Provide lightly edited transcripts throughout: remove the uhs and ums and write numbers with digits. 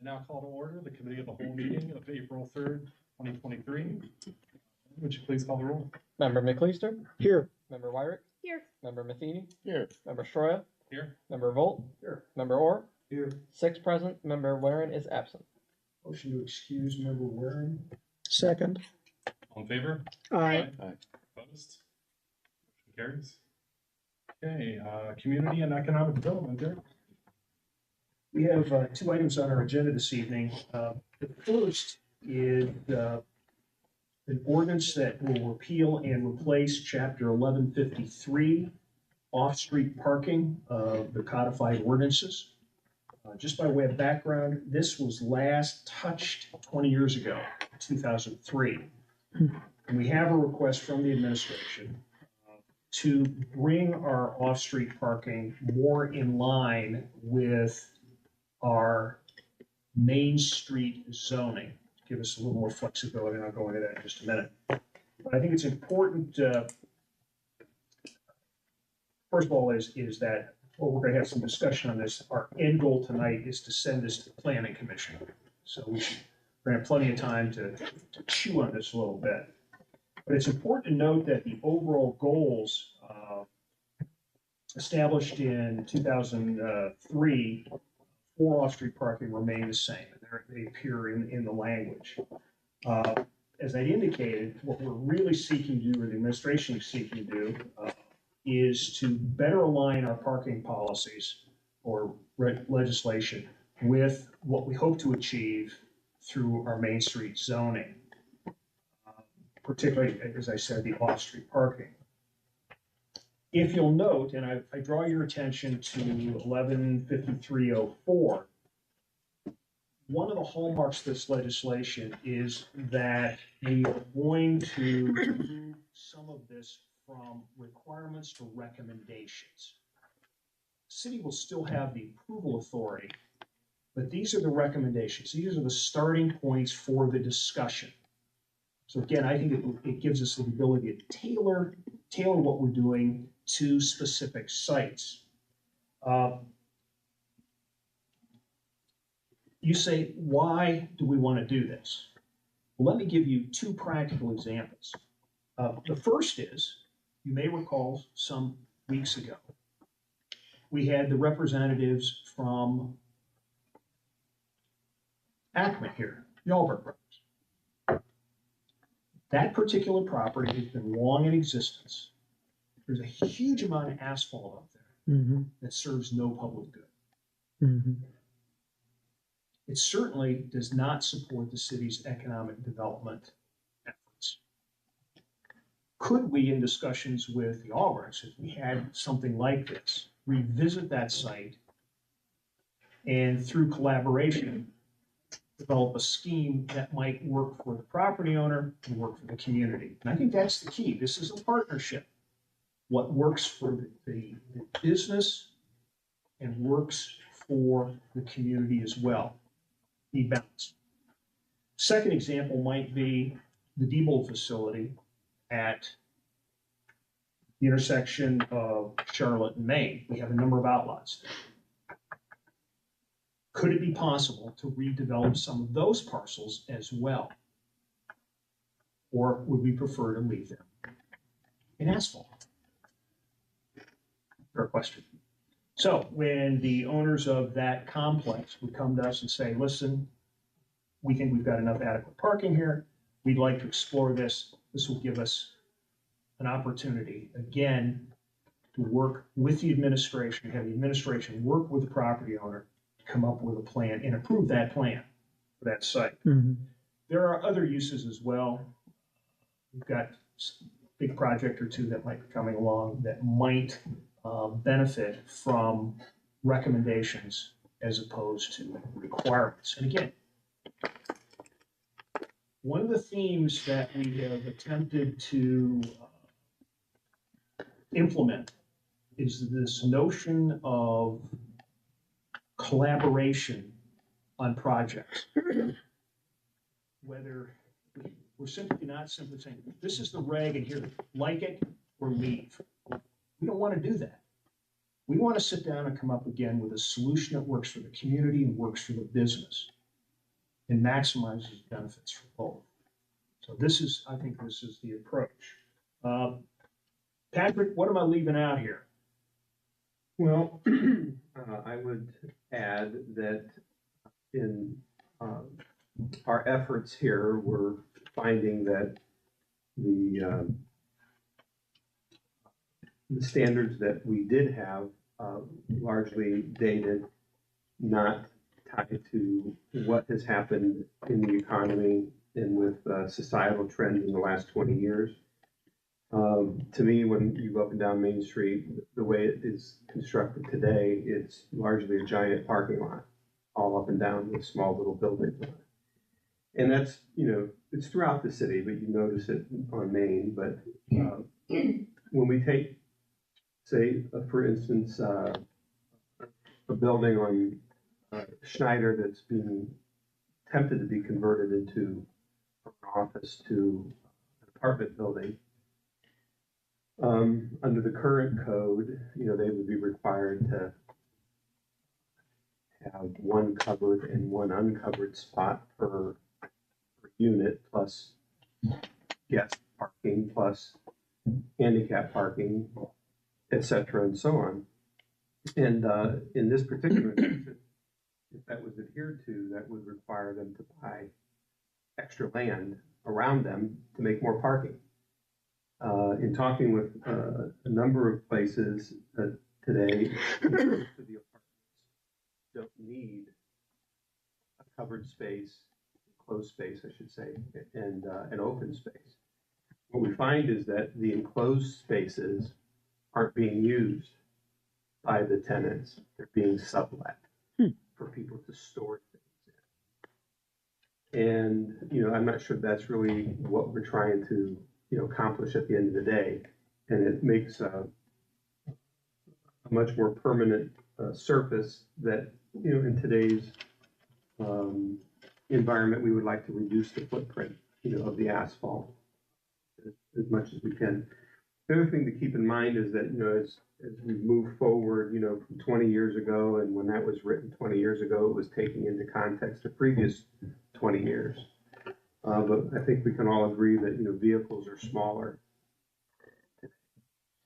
Now call to order the committee of the whole meeting of April 3rd, 2023. Would you please call the roll? Member McLeister? Here. Member Wyrick? Here. Member Matheny? Here. Member Stroya? Here. Member Volt? Here. Member Orr? Here. 6 present. Member Warren is absent. Motion to excuse member Waring. Second. All in favor? Aye. Opposed? Motion carries. Okay, community and economic development, Derek. We have 2 items on our agenda this evening. The first is an ordinance that will repeal and replace Chapter 1153, off-street parking of the codified ordinances. Just by way of background, this was last touched 20 years ago, 2003. And we have a request from the administration to bring our off-street parking more in line with our Main Street zoning, give us a little more flexibility, and I'll go into that in just a minute. But I think it's important, first of all, is that, well, we're gonna have some discussion on this. Our end goal tonight is to send this to the Planning Commission. So we're gonna have plenty of time to chew on this a little bit. But it's important to note that the overall goals established in 2003 for off-street parking remain the same. They appear in the language. As I indicated, what we're really seeking to do, or the administration is seeking to do, is to better align our parking policies or legislation with what we hope to achieve through our Main Street zoning, particularly, as I said, the off-street parking. If you'll note, and I draw your attention to 115304, one of the hallmarks of this legislation is that we are going to move some of this from requirements to recommendations. The city will still have the approval authority, but these are the recommendations. These are the starting points for the discussion. So again, I think it gives us the ability to tailor what we're doing to specific sites. You say, why do we want to do this? Well, let me give you 2 practical examples. The first is, you may recall some weeks ago, we had the representatives from Acme here, the Allberg Brothers. That particular property has been long in existence. There's a huge amount of asphalt out there that serves no public good. It certainly does not support the city's economic development efforts. Could we, in discussions with the Allbergs, if we had something like this, revisit that site and through collaboration, develop a scheme that might work for the property owner and work for the community? And I think that's the key. This is a partnership. What works for the business and works for the community as well. Be balanced. Second example might be the Diebold facility at the intersection of Charlotte and Main. We have a number of outlots there. Could it be possible to redevelop some of those parcels as well? Or would we prefer to leave them in asphalt? Fair question. So when the owners of that complex would come to us and say, listen, we think we've got enough adequate parking here, we'd like to explore this. This will give us an opportunity, again, to work with the administration, have the administration work with the property owner, come up with a plan and approve that plan for that site. There are other uses as well. We've got a big project or 2 that might be coming along that might benefit from recommendations as opposed to requirements. And again, one of the themes that we have attempted to implement is this notion of collaboration on projects. Whether we're simply not simply saying, this is the reg and here, like it or leave. We don't want to do that. We want to sit down and come up again with a solution that works for the community and works for the business and maximizes benefits for both. So I think this is the approach. Patrick, what am I leaving out here? Well, I would add that in our efforts here, we're finding that the standards that we did have largely dated, not tied to what has happened in the economy and with societal trends in the last 20 years. To me, when you go up and down Main Street, the way it is constructed today, it's largely a giant parking lot, all up and down with small little buildings on it. And that's, it's throughout the city, but you notice it on Main. But when we take, say, for instance, a building on Schneider that's being attempted to be converted into an office to an apartment building, under the current code, they would be required to have one covered and one uncovered spot per unit, plus guest parking, plus handicap parking, et cetera, and so on. And in this particular instance, if that was adhered to, that would require them to buy extra land around them to make more parking. In talking with a number of places today, most of the apartments don't need a covered space, closed space, I should say, and an open space. What we find is that the enclosed spaces aren't being used by the tenants. They're being sublet for people to store things in. And, I'm not sure that's really what we're trying to accomplish at the end of the day, and it makes a much more permanent surface that in today's environment we would like to reduce the footprint of the asphalt as much as we can. The other thing to keep in mind is that as we move forward from 20 years ago, and when that was written 20 years ago, it was taking into context the previous 20 years. But I think we can all agree that vehicles are smaller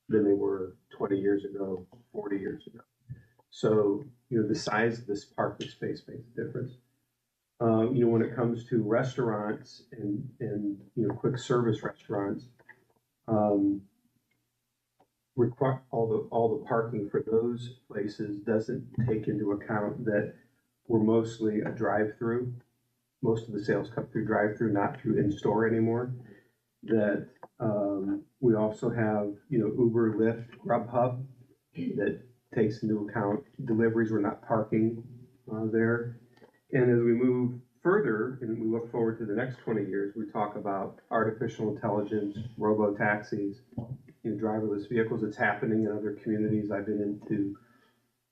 than they were 20 years ago, 40 years ago. So the size of this parking space makes a difference. When it comes to restaurants and quick service restaurants, require all the parking for those places doesn't take into account that we're mostly a drive-through. Most of the sales come through drive-through, not through in-store anymore. That we also have, Uber, Lyft, Grubhub that takes into account deliveries. We're not parking there. And as we move further and we look forward to the next 20 years, we talk about artificial intelligence, robo-taxis, driverless vehicles. It's happening in other communities. I've been into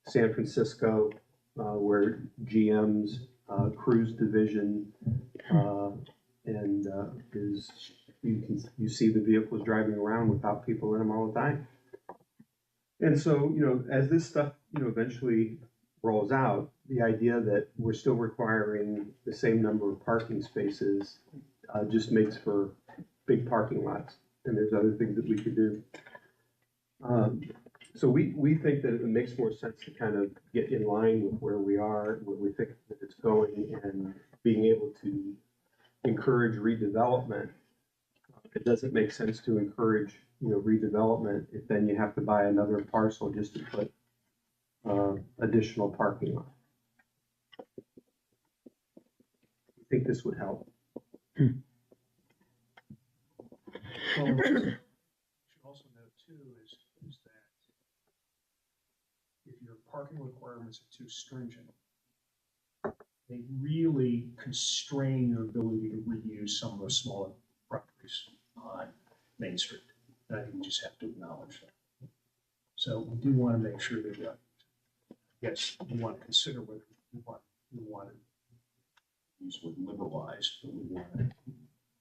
San Francisco, where GM's cruise division you see the vehicles driving around without people in them all the time. And so as this stuff eventually rolls out, the idea that we're still requiring the same number of parking spaces just makes for big parking lots, and there's other things that we could do. So we think that it makes more sense to kind of get in line with where we are, where we think that it's going, and being able to encourage redevelopment. It doesn't make sense to encourage redevelopment if then you have to buy another parcel just to put additional parking on. I think this would help. Well, what you should also note too is that if your parking requirements are too stringent, they really constrain your ability to reuse some of those smaller properties on Main Street. And I think we just have to acknowledge that. So we do want to make sure that, yes, we want to consider whether we want to use the word liberalized, but we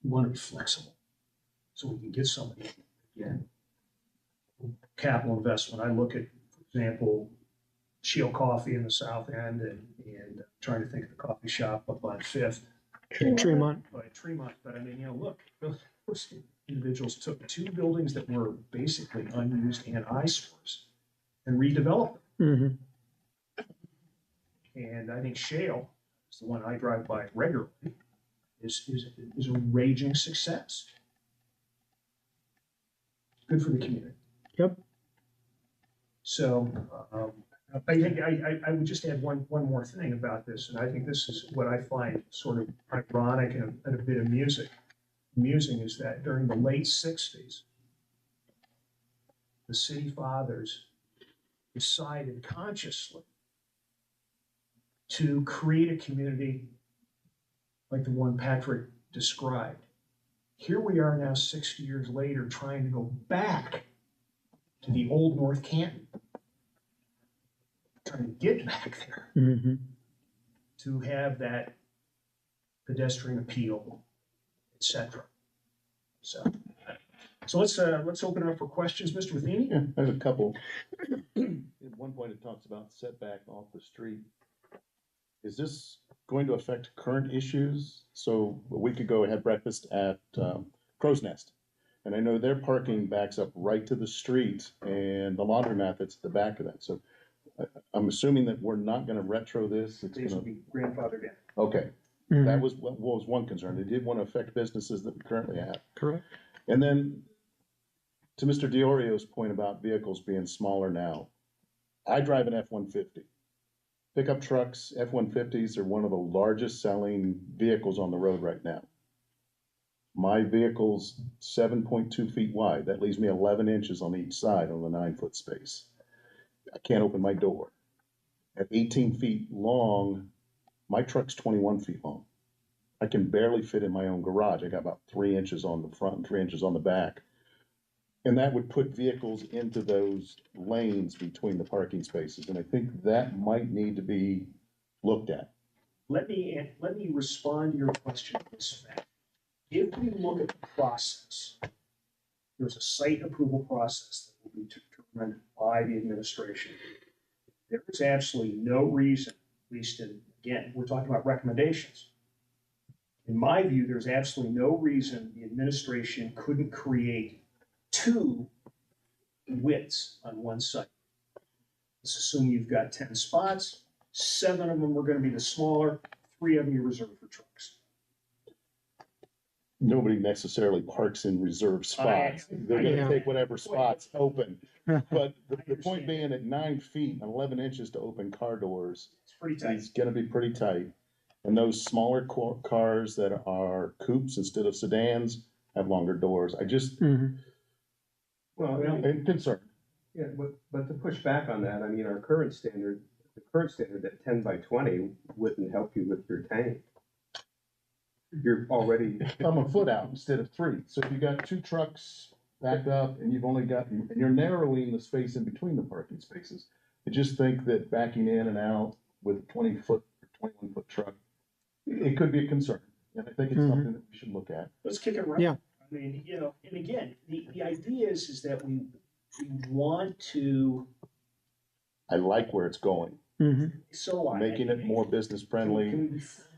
want to be flexible. So we can get somebody, again, capital investment. I look at, for example, Shield Coffee in the South End and trying to think of the coffee shop up on Fifth. Tremont. By Tremont, but I mean, look, those individuals took two buildings that were basically unused and eyesores and redeveloped them. And I think Shale is the one I drive by regularly, is a raging success. Good for the community. Yep. So, I think I would just add one more thing about this, and I think this is what I find sort of ironic and a bit amusing is that during the late 60s, the city fathers decided consciously to create a community like the one Patrick described. Here we are now 60 years later trying to go back to the old North Canton. Trying to get back there to have that pedestrian appeal, etc. So let's open it up for questions, Mr. Matheny. Yeah, I have a couple. At one point, it talks about setback off the street. Is this going to affect current issues? So a week ago, I had breakfast at Crow's Nest, and I know their parking backs up right to the street and the laundromat that's at the back of that. So I'm assuming that we're not going to retro this. It's These will going be grandfathered in. to, okay. That was what was one concern. They did want to affect businesses that we currently have. Correct. And then to Mr. Diorio's point about vehicles being smaller now, I drive an F-150. Pickup trucks, F-150s are one of the largest selling vehicles on the road right now. My vehicle's 7.2 feet wide. That leaves me 11 inches on each side on the 9-foot space. I can't open my door. At 18 feet long, my truck's 21 feet long. I can barely fit in my own garage. I got about 3 inches on the front and 3 inches on the back. And that would put vehicles into those lanes between the parking spaces. And I think that might need to be looked at. Let me respond to your question with this fact. If we look at the process, there's a site approval process that will be determined by the administration. There is absolutely no reason, at least again, we're talking about recommendations. In my view, there's absolutely no reason the administration couldn't create two widths on one site. Let's assume you've got 10 spots, 7 of them are going to be the smaller, 3 of them you reserve for trucks. Nobody necessarily parks in reserved spots. They're gonna take whatever spots open. But the point being at 9 feet and 11 inches to open car doors, It's pretty tight. it's gonna be pretty tight. And those smaller cars that are coupes instead of sedans have longer doors. I just, Well, I'm concerned. yeah, but to push back on that, I mean, the current standard at 10 by 20 wouldn't help you with your tank. You're already, I'm a foot out instead of 3. So if you got 2 trucks backed up and you've only got, and you're narrowing the space in between the parking spaces. I just think that backing in and out with a 20-foot or 21-foot truck, it could be a concern. And I think it's something that we should look at. Let's kick it around. Yeah. I mean, and again, the idea is that we want to, I like where it's going, making it more business friendly.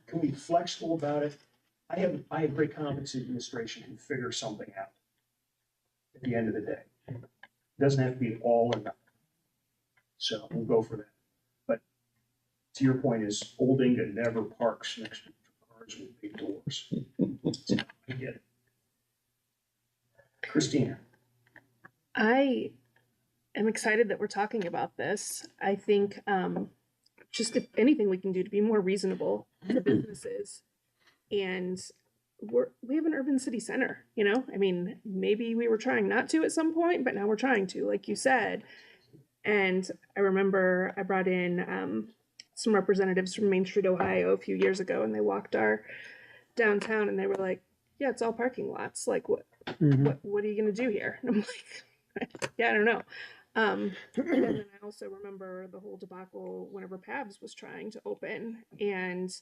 Can we be flexible about it? I have great confidence the administration can figure something out at the end of the day. It doesn't have to be all or nothing. So we'll go for that. But to your point is Old England never parks next to cars with big doors. I get it. Christina. I am excited that we're talking about this. I think just if anything we can do to be more reasonable to businesses. And we have an urban city center, you know? I mean, maybe we were trying not to at some point, but now we're trying to, like you said. And I remember I brought in some representatives from Main Street, Ohio a few years ago, and they walked our downtown and they were like, yeah, it's all parking lots. Like, what are you going to do here? And I'm like, yeah, I don't know. And then I also remember the whole debacle whenever Pabs was trying to open, and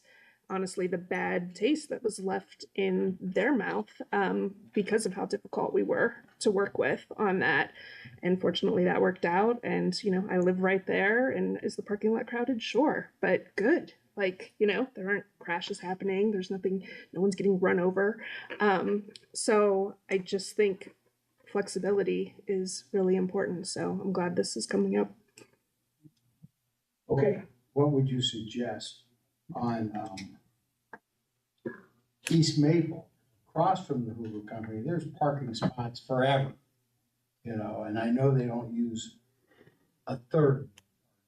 honestly, the bad taste that was left in their mouth because of how difficult we were to work with on that. And fortunately, that worked out. And, I live right there. And is the parking lot crowded? Sure, but good. Like, there aren't crashes happening. There's nothing, no one's getting run over. So I just think flexibility is really important. So I'm glad this is coming up. Okay, What would you suggest on, East Maple, across from the Hoover Company? There's parking spots forever. And I know they don't use a third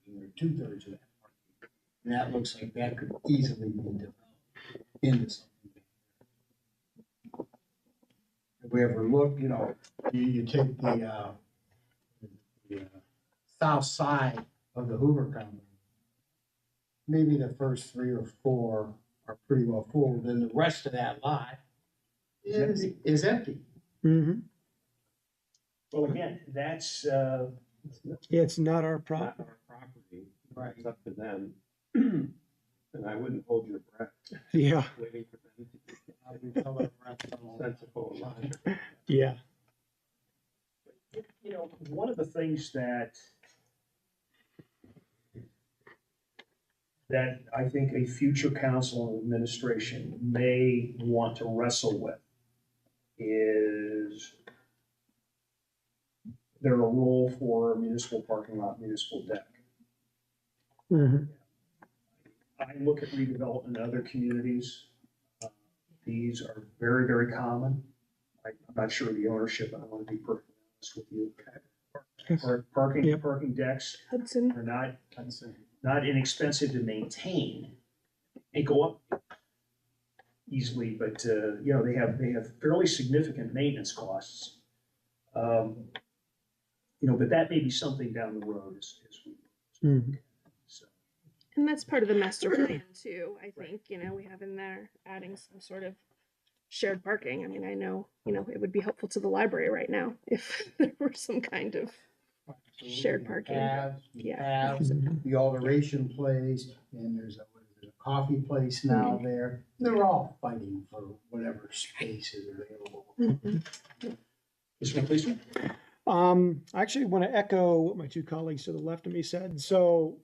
or 2/3 of that parking. And that looks like that could easily be developed into something. If we ever look, you take the south side of the Hoover Company, maybe the first 3 or 4 are pretty well full, then the rest of that lot is empty. Mm-hmm. well, again, that's, It's not our Not problem. our property, Right. it's up to them. And I wouldn't hold your breath Yeah, waiting for them to We tell our reps on sensible logic. yeah. one of the things that I think a future council and administration may want to wrestle with is there a role for a municipal parking lot, municipal deck? Mm-hmm. I look at redevelopment in other communities. These are very, very common. I'm not sure of the ownership, I want to be perfectly honest with you. Yep. Parking decks Hudson. are not inexpensive to maintain. They go up easily, but, they have fairly significant maintenance costs. But that may be something down the road as we. Mm-hmm. So, And that's part of the master plan too. I think, we have in there adding some sort of shared parking. I mean, I know, it would be helpful to the library right now if there were some kind of shared parking. Yeah. The alteration place, and there's a coffee place now there. They're all fighting for whatever space is available. Mr. McLeaster? I actually want to echo what my two colleagues to the left of me said. So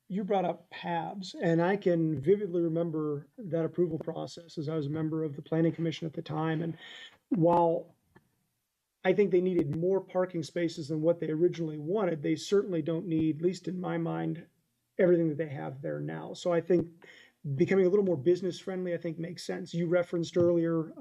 you brought up PABs, and I can vividly remember that approval process as I was a member of the Planning Commission at the time. And while I think they needed more parking spaces than what they originally wanted, they certainly don't need, at least in my mind, everything that they have there now. So I think becoming a little more business friendly, I think makes sense. You referenced earlier,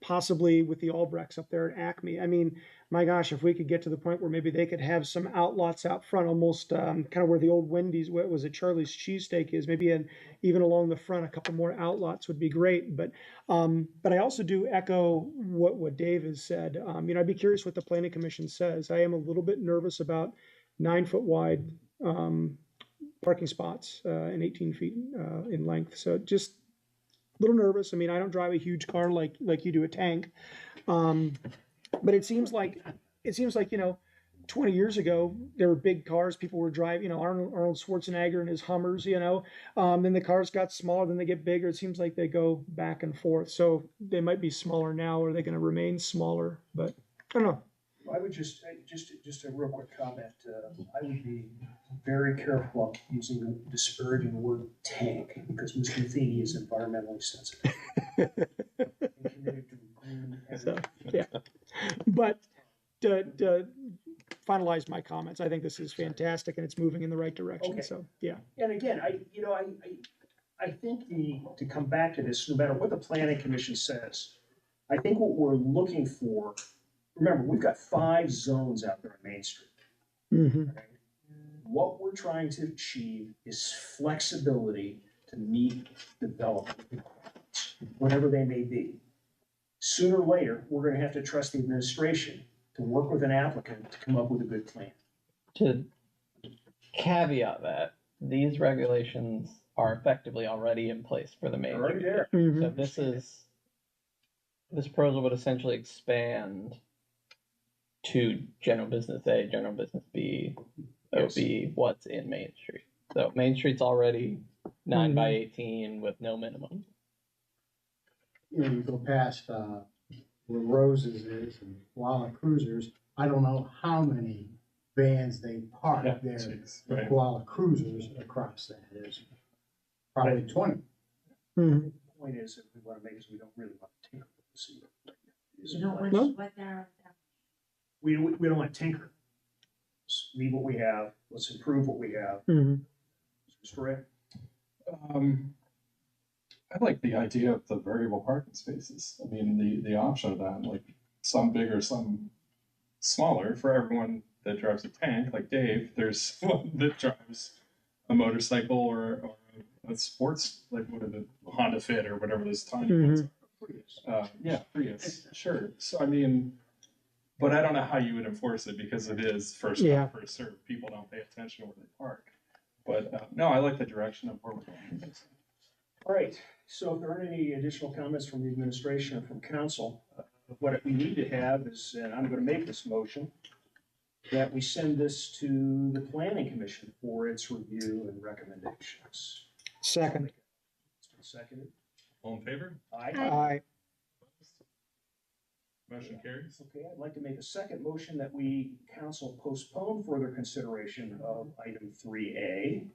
possibly with the Albrechts up there at Acme. I mean, my gosh, if we could get to the point where maybe they could have some outlots out front, almost kind of where the old Wendy's, what was it, Charlie's Cheesesteak is, maybe even along the front, a couple more outlots would be great. But I also do echo what Dave has said. I'd be curious what the Planning Commission says. I am a little bit nervous about 9-foot wide parking spots and 18 feet in length. So just a little nervous. I mean, I don't drive a huge car like you do a tank. But it seems like 20 years ago, there were big cars. People were driving, Arnold Schwarzenegger and his Hummers, then the cars got smaller, then they get bigger. It seems like they go back and forth. So they might be smaller now, or are they going to remain smaller? But I don't know. I would just a real quick comment. I would be very careful using the disparaging word tank, because Mr. Matheny is environmentally sensitive. And committed to green So, energy. yeah. But to finalize my comments, I think this is fantastic and it's moving in the right direction. Okay. So, yeah. And again, I think to come back to this, no matter what the planning commission says, I think what we're looking for, remember, we've got 5 zones out there on Main Street. Mm-hmm. Okay? What we're trying to achieve is flexibility to meet development requirements, whatever they may be. Sooner or later, we're gonna have to trust the administration to work with an applicant to come up with a good plan. To caveat that, these regulations are effectively already in place for the main. They're already there. Mm-hmm. So this proposal would essentially expand to general business A, general business B, that would Yes. be what's in Main Street. So Main Street's already 9 by 18 with no minimum. You know, you go past, where Roses is and Koala Cruisers, I don't know how many vans they park Yeah, there. jeez, The right. Koala Cruisers across that is probably 20. Mhm. Point is, if we wanna make it, so we don't really want to tinker with the city. You don't want, Well- what they're, We don't want to tinker. Just leave what we have, let's improve what we have. Mhm. Mr. Ray? I like the idea of the variable parking spaces. I mean, the option of that, like some bigger, some smaller for everyone that drives a tank, like Dave, there's one that drives a motorcycle or a sports, like what are the Honda Fit or whatever those tiny ones are. Yeah, Prius, sure. So I mean, but I don't know how you would enforce it because it is first Yeah. come, first served. People don't pay attention where they park. But no, I like the direction of where we're going. All right, so if there aren't any additional comments from the administration or from council, what we need to have is, and I'm gonna make this motion, that we send this to the planning commission for its review and recommendations. Second. It's been seconded. All in favor? Aye. Aye. Motion carries. Okay, I'd like to make a second motion that we, council, postpone further consideration of item 3A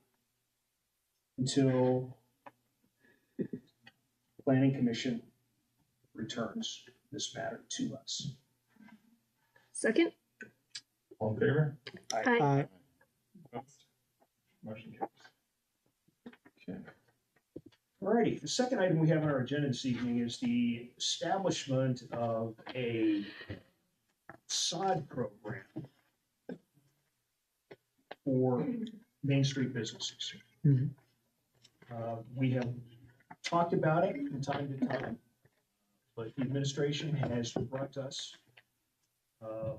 until planning commission returns this matter to us. Second? All in favor? Aye. Aye. Opposed? Motion carries. Okay. Alrighty, the second item we have on our agenda this evening is the establishment of a sod program for Main Street businesses. Mhm. We have talked about it from time to time, but the administration has brought us a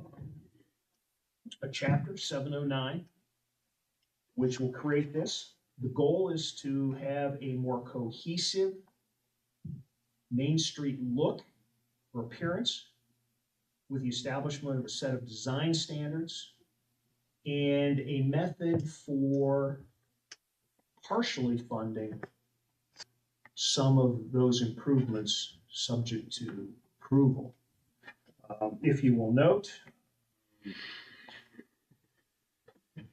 chapter 709, which will create this. The goal is to have a more cohesive Main Street look or appearance with the establishment of a set of design standards and a method for partially funding some of those improvements subject to approval. If you will note,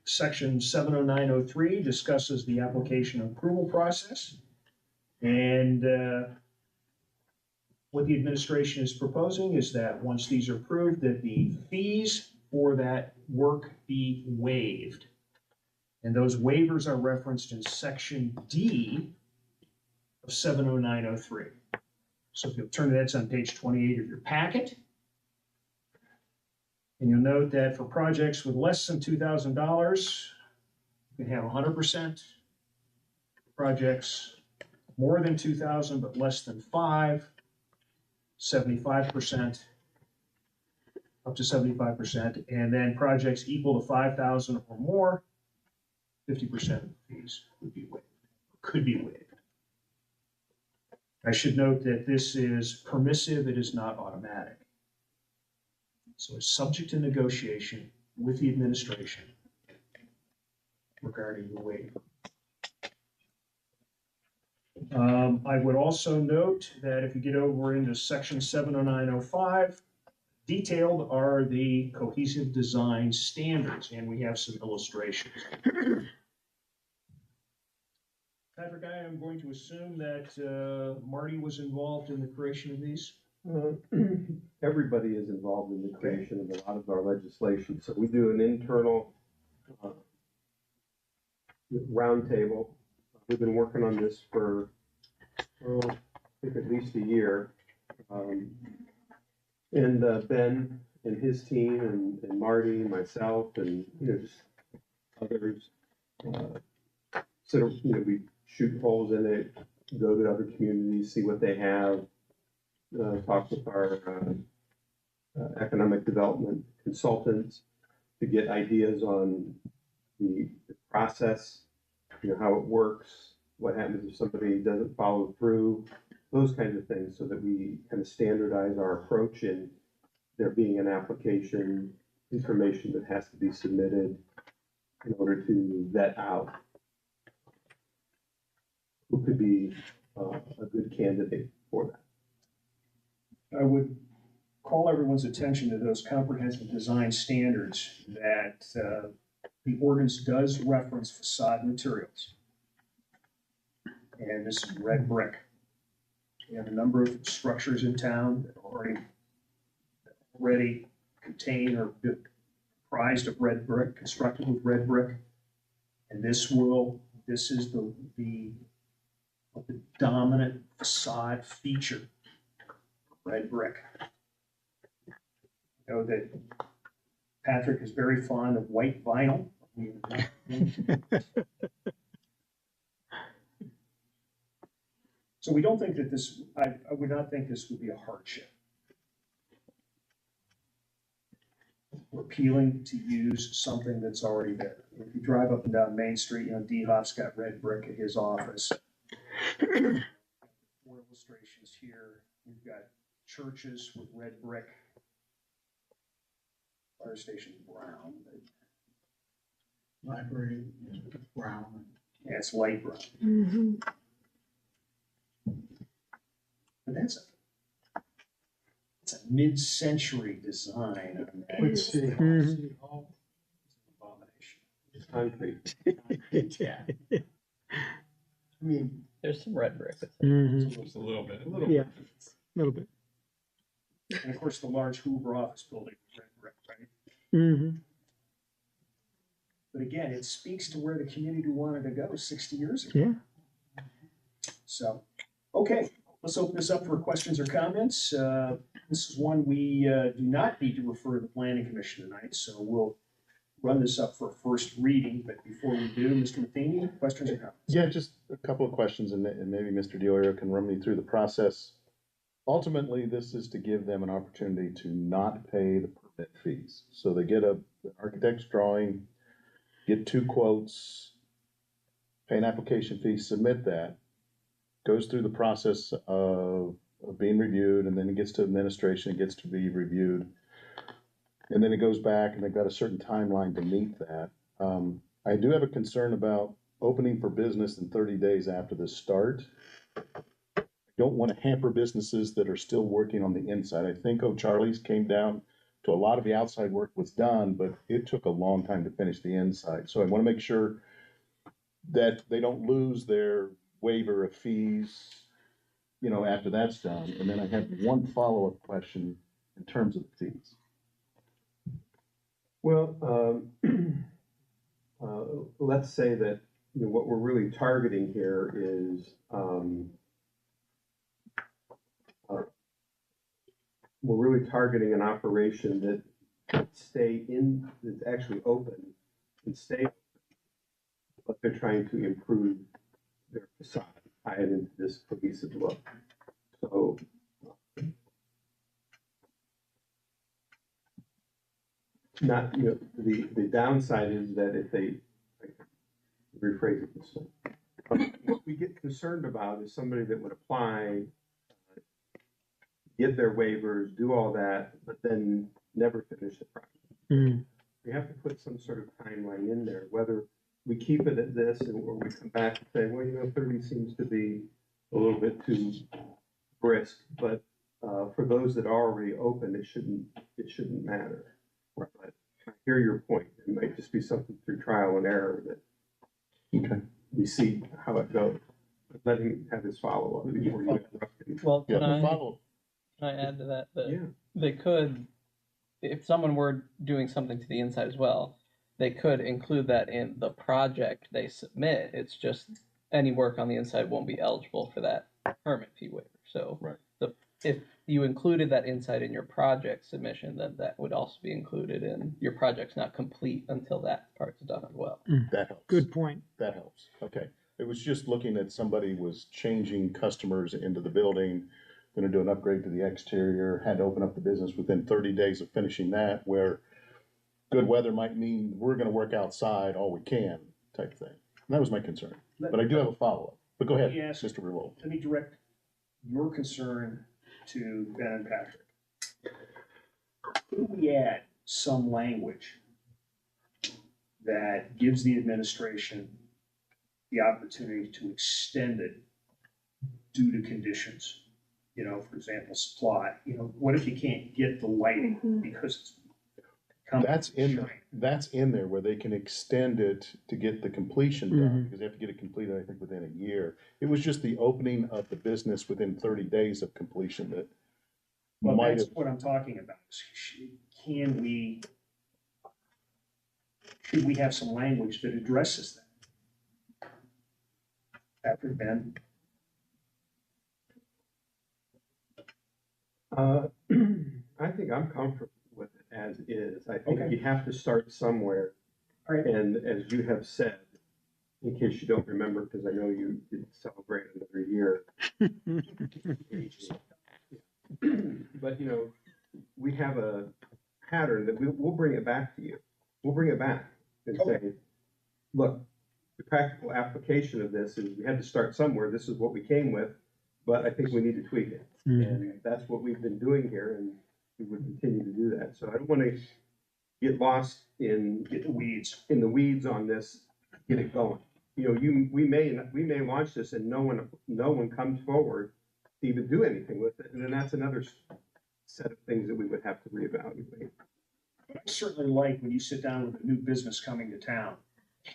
Section 70903 discusses the application and approval process. And what the administration is proposing is that once these are approved, that the fees for that work be waived. And those waivers are referenced in Section D of 70903. So if you'll turn to that, it's on page 28 of your packet. And you'll note that for projects with less than $2,000, you can have 100%. Projects more than 2,000 but less than 5, 75%, up to 75%. And then projects equal to 5,000 or more, 50% of the fees would be waived, could be waived. I should note that this is permissive, it is not automatic. So it's subject to negotiation with the administration regarding the waiver. I would also note that if you get over into section 70905, detailed are the cohesive design standards, and we have some illustrations. Patrick, I am going to assume that Marty was involved in the creation of these. Everybody is involved in the creation of a lot of our legislation. So we do an internal roundtable. We've been working on this for, I think at least a year. And Ben and his team and Marty, myself, and, just others, sort of, we shoot holes in it, go to other communities, see what they have, talk with our economic development consultants to get ideas on the process, how it works, what happens if somebody doesn't follow through, those kinds of things, so that we kind of standardize our approach in there being an application information that has to be submitted in order to vet out who could be a good candidate for that. I would call everyone's attention to those comprehensive design standards that the ordinance does reference facade materials. And this is red brick. We have a number of structures in town that already contain or comprised of red brick, constructed with red brick. And this is the dominant facade feature, red brick. I know that Patrick is very fond of white vinyl. So we don't think that I would not think this would be a hardship. We're appealing to use something that's already there. If you drive up and down Main Street, D Hop's got red brick at his office. 4 illustrations here. We've got churches with red brick. Fire station brown. Library, brown. Yeah, it's light brown. Mm-hmm. But it's a mid-century design on that. With City Hall. Mhm. City Hall. It's an abomination. Concrete. Yeah. I mean, There's some red brick. Mhm. Just a little bit. Yeah. A little bit. And of course, the large Hoover office building, red brick, right? Mm-hmm. But again, it speaks to where the community wanted to go 60 years ago. Yeah. So, okay, let's open this up for questions or comments. This is one we do not need to refer to the planning commission tonight, so we'll run this up for a first reading. But before we do, Mr. Matheny, questions or comments? Yeah, just a couple of questions, and maybe Mr. Diorio can run me through the process. Ultimately, this is to give them an opportunity to not pay the permit fees. So they get an architect's drawing, get 2 quotes, pay an application fee, submit that, goes through the process of being reviewed, and then it gets to administration, it gets to be reviewed. And then it goes back, and they've got a certain timeline to meet that. I do have a concern about opening for business in 30 days after the start. I don't want to hamper businesses that are still working on the inside. I think O'Charlie's came down to a lot of the outside work was done, but it took a long time to finish the inside. So I want to make sure that they don't lose their waiver of fees, after that's done. And then I have one follow-up question in terms of the fees. Well, let's say that, what we're really targeting here is, we're really targeting an operation that that's actually open and stay open, but they're trying to improve their facade, tie it into this cohesive look. So, not, the downside is that if they, rephrase it this way, what we get concerned about is somebody that would apply, get their waivers, do all that, but then never finish the project. Mm. We have to put some sort of timeline in there, whether we keep it at this or we come back and say, well, 30 seems to be a little bit too brisk, but for those that are already open, it shouldn't matter. But I hear your point. It might just be something through trial and error that we see how it goes. But let him have his follow-up before you interrupt him. Well, Yeah, can I follow. add to that? Yeah. They could, if someone were doing something to the inside as well, they could include that in the project they submit. It's just any work on the inside won't be eligible for that permit fee waiver. So Right. If you included that inside in your project submission, then that would also be included in your project's not complete until that part's done as well. That helps. Good point. That helps. Okay. It was just looking at somebody was changing customers into the building, gonna do an upgrade to the exterior, had to open up the business within 30 days of finishing that, where good weather might mean we're gonna work outside all we can type thing. And that was my concern. But I do have a follow-up. But go ahead, Let me ask- Mr. Revolt. Let me direct your concern to Ben and Patrick. Who do we add some language that gives the administration the opportunity to extend it due to conditions. You know, for example, supply, you know, what if you can't get the lighting because it's That's in there where they can extend it to get the completion done, because they have to get it completed, I think, within a year. It was just the opening of the business within 30 days of completion that Well, might that's have. what I'm talking about. Should we have some language that addresses that? After Ben? I think I'm comfortable with it as is. I think Okay. you have to start somewhere. All right. And as you have said, in case you don't remember, because I know you did celebrate another year. But, you know, we have a pattern that we'll bring it back to you. We'll bring it back and say, look, the practical application of this is we had to start somewhere. This is what we came with, but I think we need to tweak it. And that's what we've been doing here, and we would continue to do that. So I don't want to get lost in the weeds on this, get it going. You know, we may launch this and no one comes forward to even do anything with it, and then that's another set of things that we would have to reevaluate. But I certainly like when you sit down with a new business coming to town,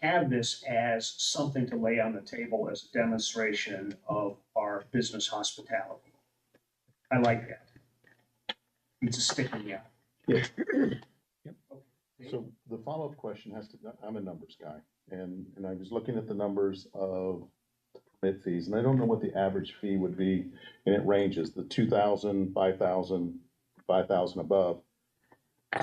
have this as something to lay on the table as a demonstration of our business hospitality. I like that. It's a stick in the eye. Yeah. So the follow-up question has to, I'm a numbers guy, and I was looking at the numbers of permit fees, and I don't know what the average fee would be, and it ranges, the 2,000, 5,000, 5,000 above.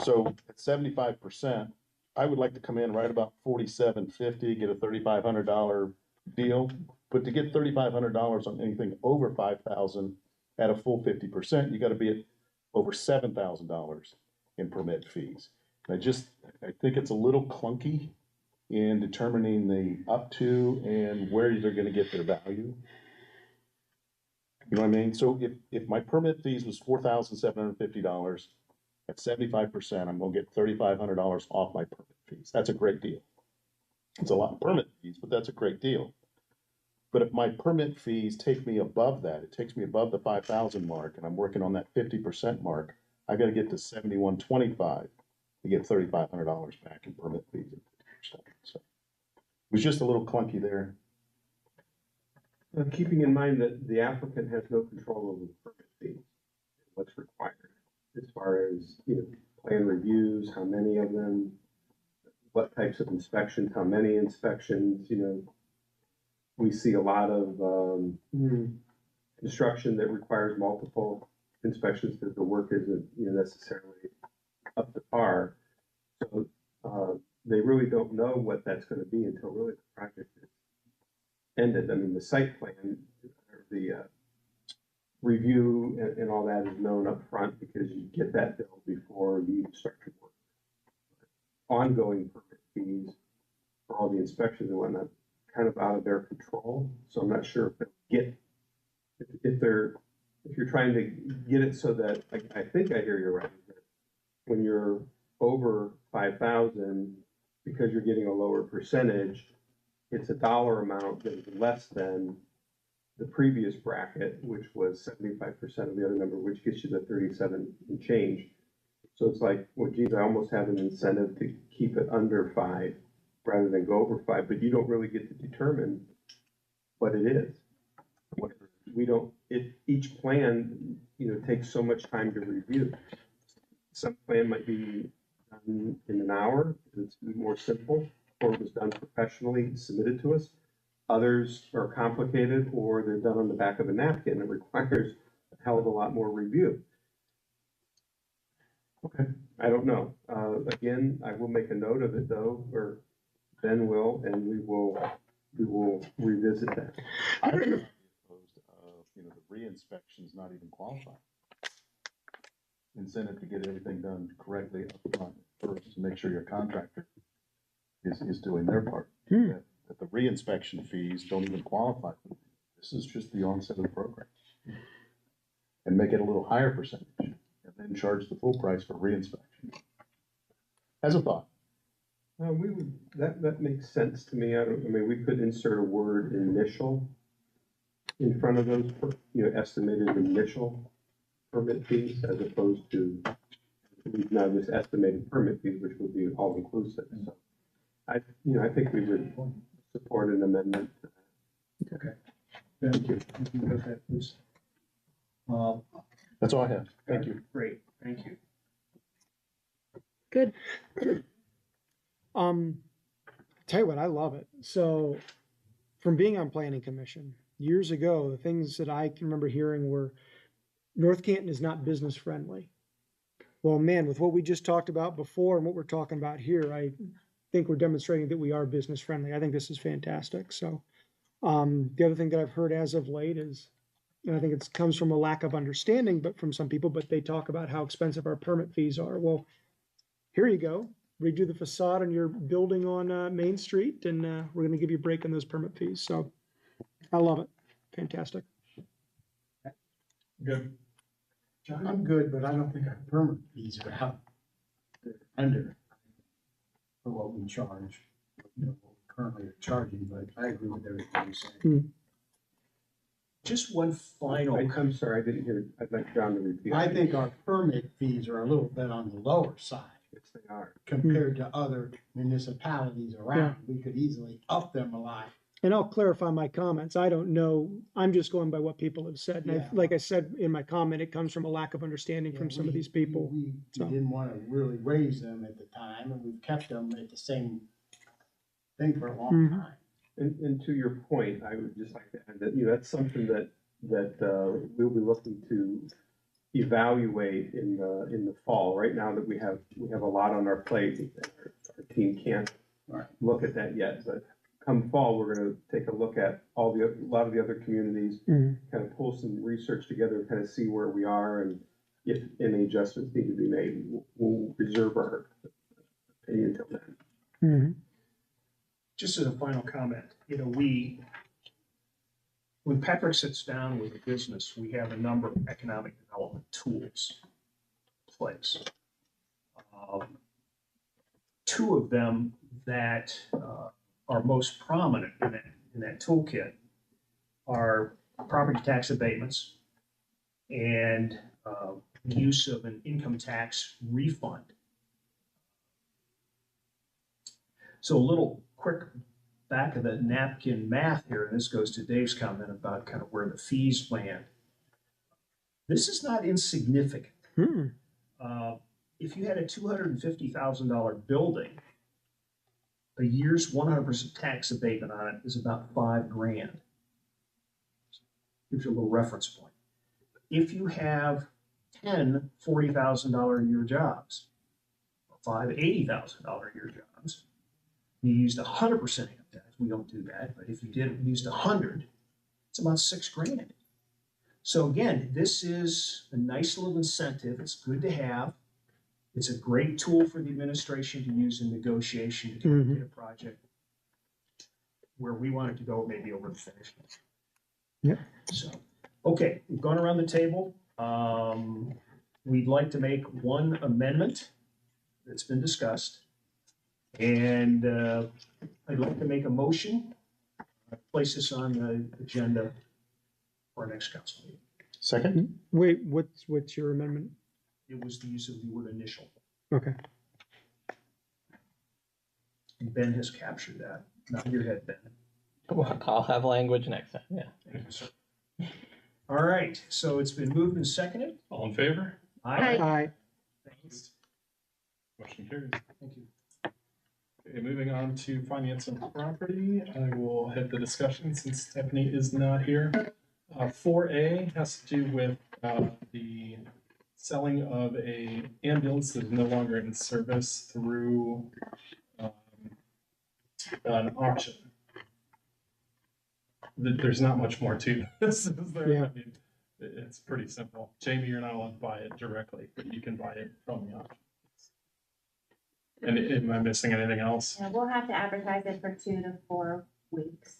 So at 75%, I would like to come in right about $4,750, get a $3,500 deal, but to get $3,500 on anything over 5,000 at a full 50%, you gotta be at over $7,000 in permit fees. I think it's a little clunky in determining the up to and where they're gonna get their value. You know what I mean? So if my permit fees was $4,750, at 75%, I'm gonna get $3,500 off my permit fees. That's a great deal. It's a lot of permit fees, but that's a great deal. But if my permit fees take me above that, it takes me above the 5,000 mark, and I'm working on that 50% mark, I gotta get to 7,125 to get $3,500 back in permit fees at 50%. So it was just a little clunky there. Keeping in mind that the applicant has no control over the permit fees, what's required, as far as, you know, plan reviews, how many of them, what types of inspections, how many inspections, you know. We see a lot of construction that requires multiple inspections because the work isn't, you know, necessarily up to par. So they really don't know what that's going to be until really the project is ended. I mean, the site plan, or the review and all that is known up front because you get that bill before you even start your work. Ongoing permit fees for all the inspections and whatnot, kind of out of their control. So I'm not sure if you're trying to get it so that, I think I hear you right, that when you're over 5,000, because you're getting a lower percentage, it's a dollar amount that is less than the previous bracket, which was 75% of the other number, which gets you the 37 and change. So it's like, well, geez, I almost have an incentive to keep it under 5 rather than go over 5, but you don't really get to determine what it is. Each plan, you know, takes so much time to review. Some plan might be done in an hour, it's more simple, or it was done professionally, submitted to us. Others are complicated, or they're done on the back of a napkin. It requires a hell of a lot more review. Okay, I don't know. Again, I will make a note of it though, or Ben will, and we will revisit that. I would be opposed of, you know, the re-inspections not even qualifying. Incentive to get everything done correctly up front first to make sure your contractor is doing their part. That the re-inspection fees don't even qualify. This is just the onset of the program. And make it a little higher percentage, and then charge the full price for re-inspection. As a thought. That makes sense to me. I mean, we could insert a word initial in front of those, estimated initial permit fees as opposed to, now just estimated permit fees, which would be all inclusive. So I think we would support an amendment. Thank you. With that, please. That's all I have. Thank you. Great, thank you. Good. Tell you what, I love it. So from being on planning commission years ago, the things that I can remember hearing were North Canton is not business friendly. Well, man, with what we just talked about before and what we're talking about here, I think we're demonstrating that we are business friendly. I think this is fantastic. So the other thing that I've heard as of late is, and I think it comes from a lack of understanding, but from some people, but they talk about how expensive our permit fees are. Well, here you go. Redo the facade on your building on Main Street, and we're going to give you a break on those permit fees. So I love it. Fantastic. Good. John, I'm good, but I don't think our permit fees are out. They're under for what we charge, what we currently are charging, but I agree with everything you're saying. Just one final, I'm sorry, I didn't hear, I'd like John to repeat. I think our permit fees are a little bit on the lower side Yes, they are. compared to other municipalities around. We could easily up them a lot. And I'll clarify my comments. I don't know. I'm just going by what people have said. And Yeah. like I said in my comment, it comes from a lack of understanding from some of these people. We So. didn't want to really raise them at the time, and we've kept them at the same thing for a long Mhm. time. And to your point, I would just like to add that, that's something that we'll be looking to evaluate in the fall. Right now that we have a lot on our plate, our team can't look at that yet, but come fall, we're gonna take a look at a lot of the other communities, Mhm. kind of pull some research together and kind of see where we are, and if any adjustments need to be made, we'll reserve our opinion until then. Mhm. just as a final comment, when Patrick sits down with a business, we have a number of economic development tools in place. Two of them that are most prominent in that toolkit are property tax abatements and the use of an income tax refund. So a little quick back of the napkin math here, and this goes to Dave's comment about kind of where the fees land. This is not insignificant. Hmm. If you had a $250,000 building, a year's 100% tax abatement on it is about $5,000. Gives you a little reference point. If you have 10 $40,000 a year jobs, or 5 $80,000 a year jobs, you used 100% income tax. We don't do that, but if you used 100, it's about $6,000. So again, this is a nice little incentive. It's good to have. It's a great tool for the administration to use in negotiation to get a project where we want it to go, maybe over the finish line. Yep. So, okay, we've gone around the table. We'd like to make one amendment that's been discussed. And I'd like to make a motion, place this on the agenda for our next council meeting. Second? Wait, what's your amendment? It was the use of the word initial. Okay. And Ben has captured that. Not in your head, Ben. I'll have language next time, yeah. Thank you, sir. All right, so it's been moved and seconded. All in favor? Aye. Aye. Thanks. Motion carries. Thank you. Okay, moving on to finance and property, I will head the discussion since Stephanie is not here. 4A has to do with the selling of a ambulance that is no longer in service through an auction. There's not much more to this, is there? Yeah. I mean, it's pretty simple. Jamie, you're not allowed to buy it directly, but you can buy it from the auction. And am I missing anything else? Yeah, we'll have to advertise it for 2 to 4 weeks.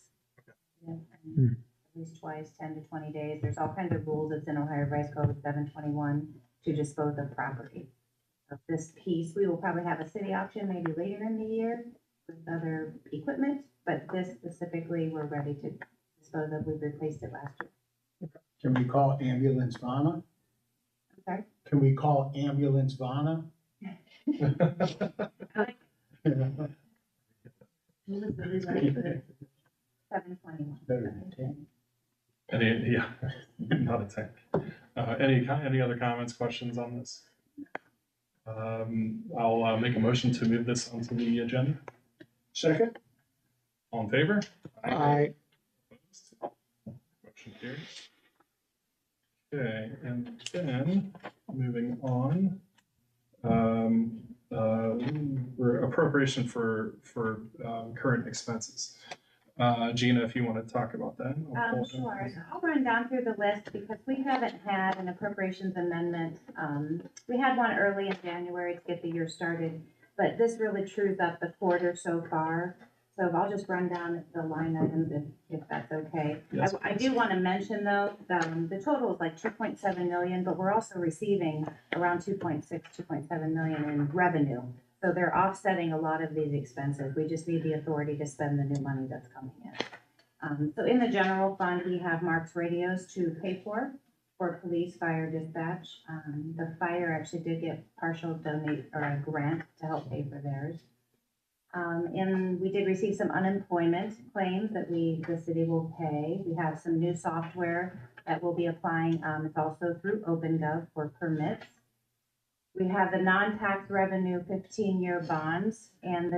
Yeah, Hmm. At least twice, 10 to 20 days. There's all kinds of rules. It's in Ohio Revised Code 721 to dispose of property. of this piece. We will probably have a city auction maybe later in the year with other equipment, but this specifically, we're ready to dispose of. We replaced it last year. Can we call ambulance Vana? I'm sorry? Can we call ambulance Vana? It was really like 721. Better than 10. Yeah, not a tank. Any other comments, questions on this? I'll make a motion to move this onto the agenda. Second? All in favor? I, Opposed? Motion carries. Okay, and then moving on, we're appropriation for current expenses. Gina, if you want to talk about that. I'll pull it up. Sure. So I'll run down through the list because we haven't had an appropriations amendment. We had one early in January to get the year started, but this really trues up the quarter so far. So I'll just run down the line items if that's okay. Yes, I do want to mention though, the total is like 2.7 million, but we're also receiving around 2.7 million in revenue. So they're offsetting a lot of these expenses. We just need the authority to spend the new money that's coming in. So in the general fund, we have Mark's radios to pay for police, fire, dispatch. The fire actually did get partial donate or a grant to help pay for theirs. And we did receive some unemployment claims that the city will pay. We have some new software that we'll be applying. It's also through OpenGov for permits. We have the non-tax revenue 15-year bonds and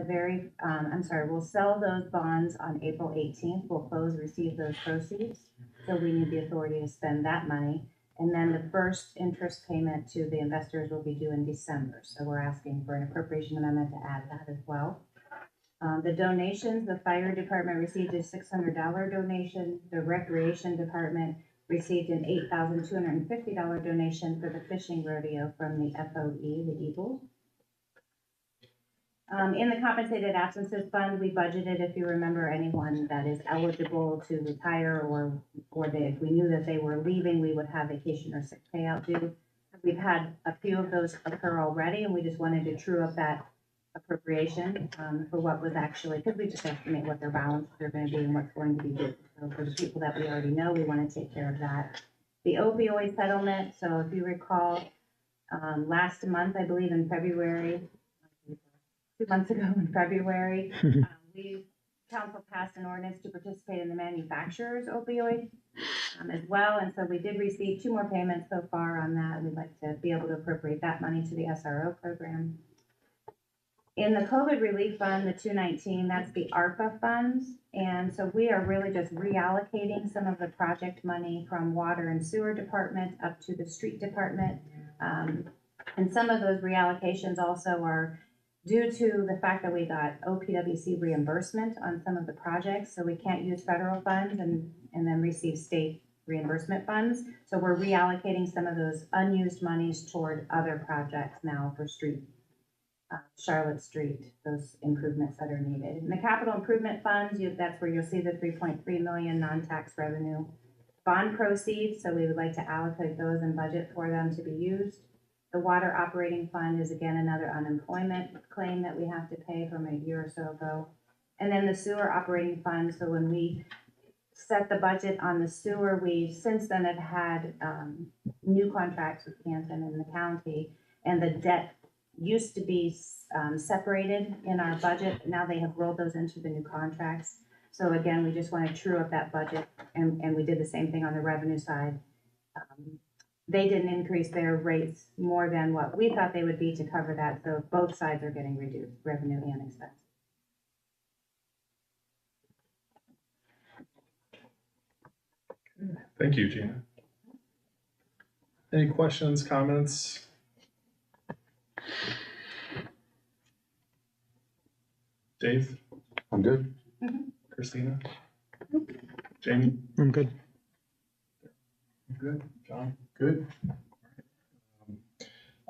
we'll sell those bonds on April 18th. We'll receive those proceeds. So we need the authority to spend that money. And then the first interest payment to the investors will be due in December. So we're asking for an appropriation amendment to add that as well. The donations, the fire department received a $600 donation. The recreation department received an $8,250 donation for the fishing rodeo from the FOE, the Eagles. In the compensated absences fund, we budgeted, if you remember, anyone that is eligible to retire or if we knew that they were leaving, we would have vacation or sick payout due. We've had a few of those occur already, and we just wanted to true up that appropriation for what was actually, because we just estimate what their balances are going to be and what's going to be due. So for the people that we already know, we want to take care of that. The opioid settlement, so if you recall, last month, I believe in February, 2 months ago in February, council passed an ordinance to participate in the manufacturer's opioid as well. And so we did receive 2 more payments so far on that. We'd like to be able to appropriate that money to the SRO program. In the COVID relief fund, the 219, that's the ARPA funds. And so we are really just reallocating some of the project money from water and sewer department up to the street department. And some of those reallocations also are due to the fact that we got OPWC reimbursement on some of the projects. So we can't use federal funds and then receive state reimbursement funds. So we're reallocating some of those unused monies toward other projects now for street. Charlotte Street, those improvements that are needed. In the capital improvement funds, that's where you'll see the 3.3 million non-tax revenue bond proceeds. So we would like to allocate those and budget for them to be used. The water operating fund is again another unemployment claim that we have to pay from a year or so ago. And then the sewer operating fund. So when we set the budget on the sewer, we since then have had new contracts with Canton and the county, and the debt used to be separated in our budget. Now they have rolled those into the new contracts. So again, we just want to true up that budget, and we did the same thing on the revenue side. They didn't increase their rates more than what we thought they would be to cover that. So both sides are getting reduced, revenue and expense. Thank you, Gina. Any questions, comments? Dave? I'm good. Christina? Jamie? I'm good. Good. John? Good.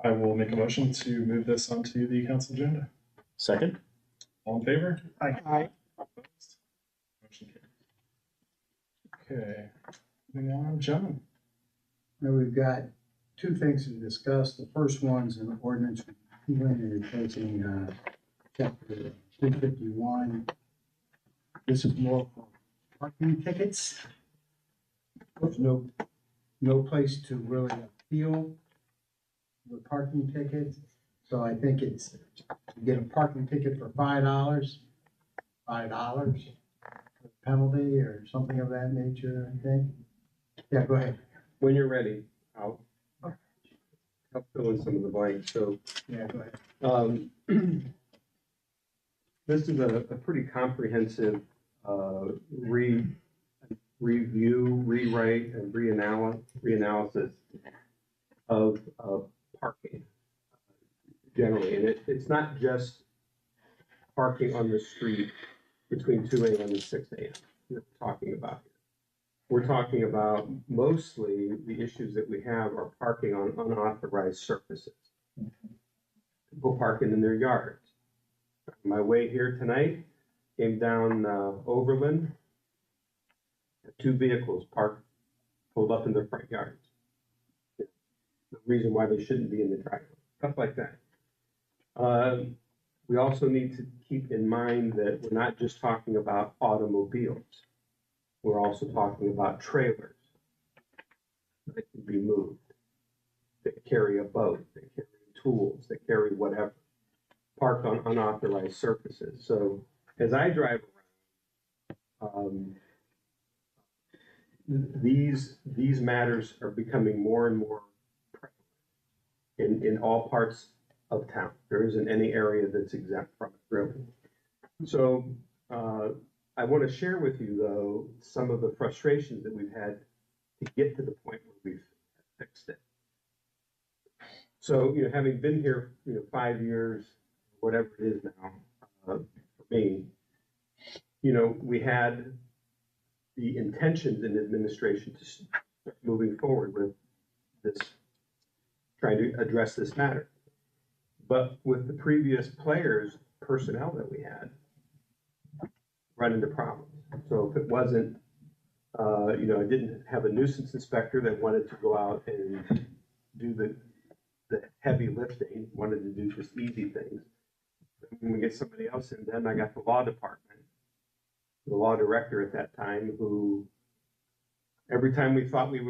I will make a motion to move this onto the council agenda. Second? All in favor? I, Opposed? Motion carried. Okay, moving on, John. Now we've got 2 things to discuss. The first one's an ordinance even in replacing, chapter 351. This is more for parking tickets. There's no place to really appeal the parking tickets. So I think it's, you get a parking ticket for $5, penalty or something of that nature, I think. Yeah, go ahead. When you're ready, I'll fill in some of the blanks. So, Yeah, go ahead. this is a pretty comprehensive, review, rewrite, and reanalysis of parking generally. And it's not just parking on the street between 2 a.m. and 6 a.m. we're talking about here. We're talking about mostly the issues that we have are parking on unauthorized surfaces. People parking in their yards. On my way here tonight, came down Overland, 2 vehicles pulled up in their front yards. The reason why they shouldn't be in the driveway, stuff like that. We also need to keep in mind that we're not just talking about automobiles. We're also talking about trailers that can be moved, that carry a boat, that carry tools, that carry whatever, parked on unauthorized surfaces. So as I drive around, these matters are becoming more and more prevalent in all parts of town. There isn't any area that's exempt from it, really. So I want to share with you, though, some of the frustrations that we've had to get to the point where we've fixed it. So, having been here, 5 years, whatever it is now, for me, we had the intentions in administration to start moving forward with this, trying to address this matter. But with the previous players, personnel that we had, run into problems. So if it wasn't, I didn't have a nuisance inspector that wanted to go out and do the heavy lifting, wanted to do just easy things. When we get somebody else in, then I got the law department, the law director at that time, who every time we thought we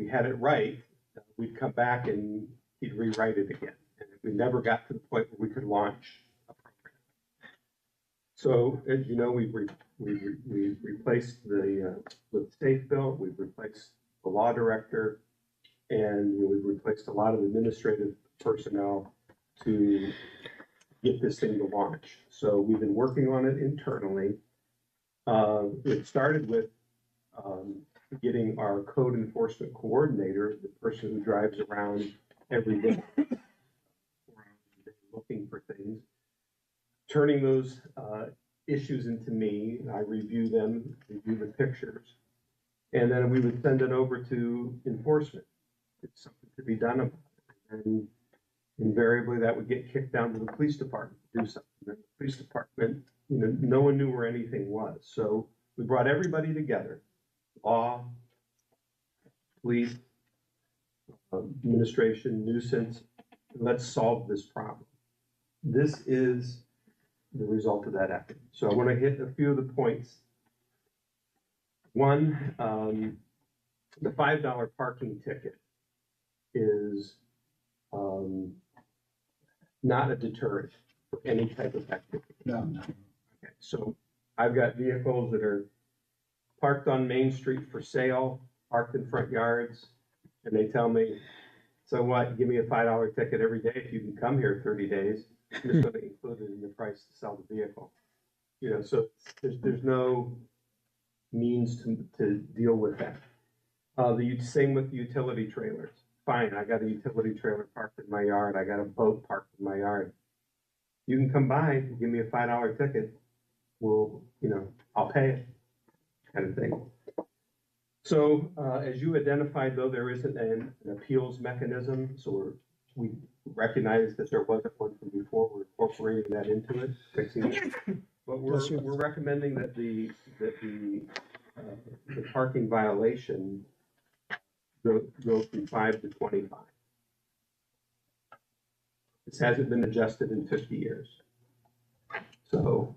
had it right, we'd come back and he'd rewrite it again. And we never got to the point where we could launch a program. So, as you know, we've replaced with the state bill, we've replaced the law director, and we've replaced a lot of administrative personnel to get this thing to launch. So we've been working on it internally. It started with getting our code enforcement coordinator, the person who drives around every day looking for things, turning those issues into me. I review them, review the pictures, and then we would send it over to enforcement. It's something to be done about it. And invariably that would get kicked down to the police department to do something. And the police department, no one knew where anything was. So we brought everybody together, law, police, administration, nuisance, and let's solve this problem. This is the result of that effort. So I want to hit a few of the points. One, the $5 parking ticket is not a deterrent for any type of activity. No. Okay, so I've got vehicles that are parked on Main Street for sale, parked in front yards, and they tell me, so what, give me a $5 ticket every day if you can come here 30 days. I'm just going to include it in the price to sell the vehicle. So there's no means to deal with that. Same with the utility trailers. Fine, I got a utility trailer parked in my yard. I got a boat parked in my yard. You can come by and give me a $5 ticket. Well, I'll pay it, kind of thing. So as you identified, though, there isn't an appeals mechanism. So we recognize that there wasn't one from before. We're incorporating that into it, fixing it. But we're recommending that the parking violation go from 5 to 25. This hasn't been adjusted in 50 years. So,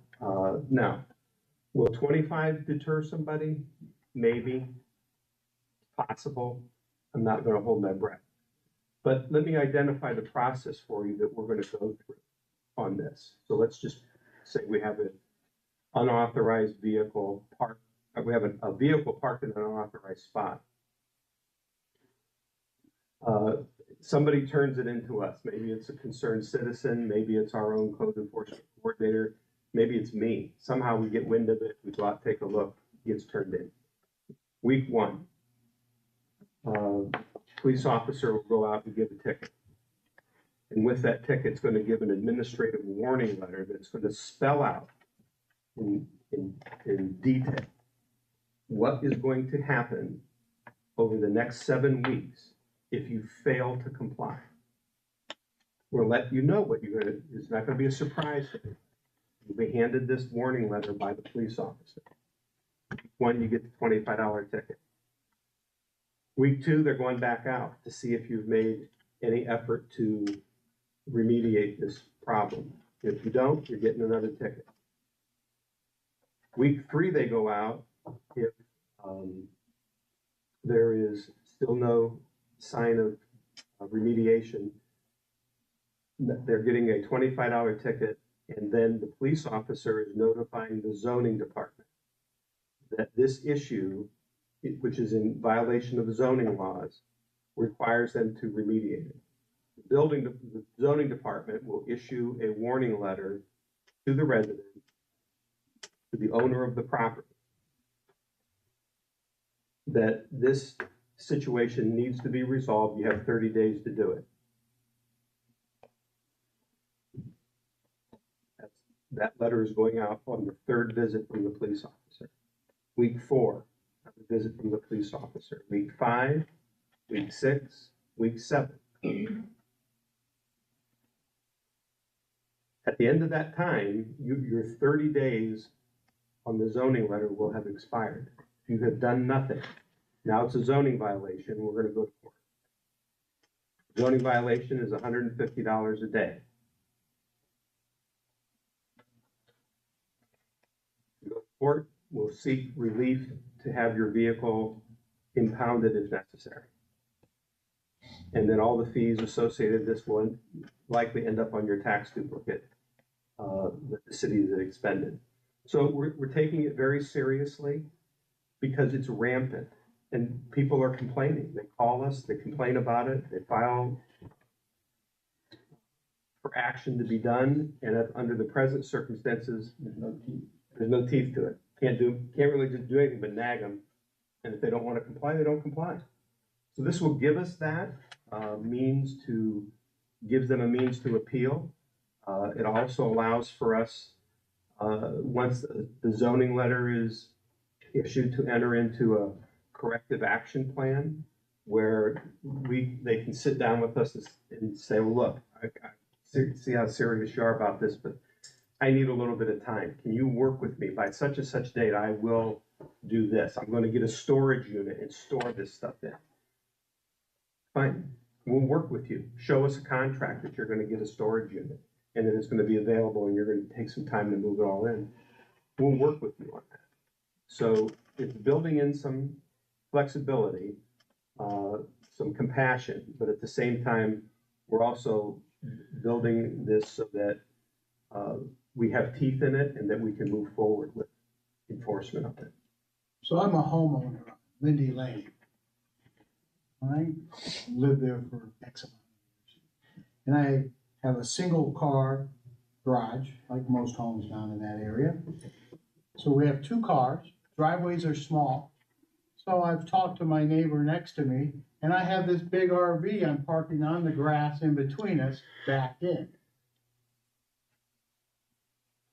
now, will 25 deter somebody? Maybe, possible. I'm not gonna hold my breath. But let me identify the process for you that we're gonna go through on this. So let's just say we have an unauthorized vehicle parked, we have a vehicle parked in an unauthorized spot. Somebody turns it into us. Maybe it's a concerned citizen, maybe it's our own code enforcement coordinator, maybe it's me. Somehow we get wind of it, we go out, take a look, it gets turned in. Week one, police officer will go out and give a ticket. And with that ticket, it's going to give an administrative warning letter that's going to spell out in detail what is going to happen over the next 7 weeks if you fail to comply. We'll let you know what you're going to, it's not going to be a surprise to you. You'll be handed this warning letter by the police officer. One, you get the $25 ticket. Week two, they're going back out to see if you've made any effort to remediate this problem. If you don't, you're getting another ticket. Week three, they go out if there is still no sign of remediation. They're getting a $25 ticket, and then the police officer is notifying the zoning department that this issue, which is in violation of the zoning laws, requires them to remediate it. The zoning department will issue a warning letter to the resident, to the owner of the property, that this situation needs to be resolved. You have 30 days to do it. That letter is going out on the third visit from the police officer. Week four, a visit from the police officer. Week 5, week 6, week 7. At the end of that time, your 30 days on the zoning letter will have expired. If you have done nothing, now it's a zoning violation, we're going to go to court. Zoning violation is $150 a day. You go to court, we'll seek relief to have your vehicle impounded if necessary. And then all the fees associated, this will likely end up on your tax duplicate that the city has expended. So we're taking it very seriously because it's rampant and people are complaining. They call us, they complain about it, they file for action to be done, and under the present circumstances, there's no teeth to it. Can't really just do anything but nag them. And if they don't want to comply, they don't comply. So this will give us that gives them a means to appeal. It also allows for us, once the zoning letter is issued, to enter into a corrective action plan where they can sit down with us and say, well, look, I see how serious you are about this, but I need a little bit of time. Can you work with me? By such and such date, I will do this. I'm going to get a storage unit and store this stuff in. Fine, we'll work with you. Show us a contract that you're going to get a storage unit and that it's going to be available and you're going to take some time to move it all in. We'll work with you on that. So it's building in some flexibility, some compassion, but at the same time, we're also building this so that we have teeth in it and that we can move forward with enforcement of it. So I'm a homeowner, Lindy Lane. I lived there for X amount of years. And I have a single car garage, like most homes down in that area. So we have 2 cars, driveways are small. So I've talked to my neighbor next to me, and I have this big RV I'm parking on the grass in between us, backed in.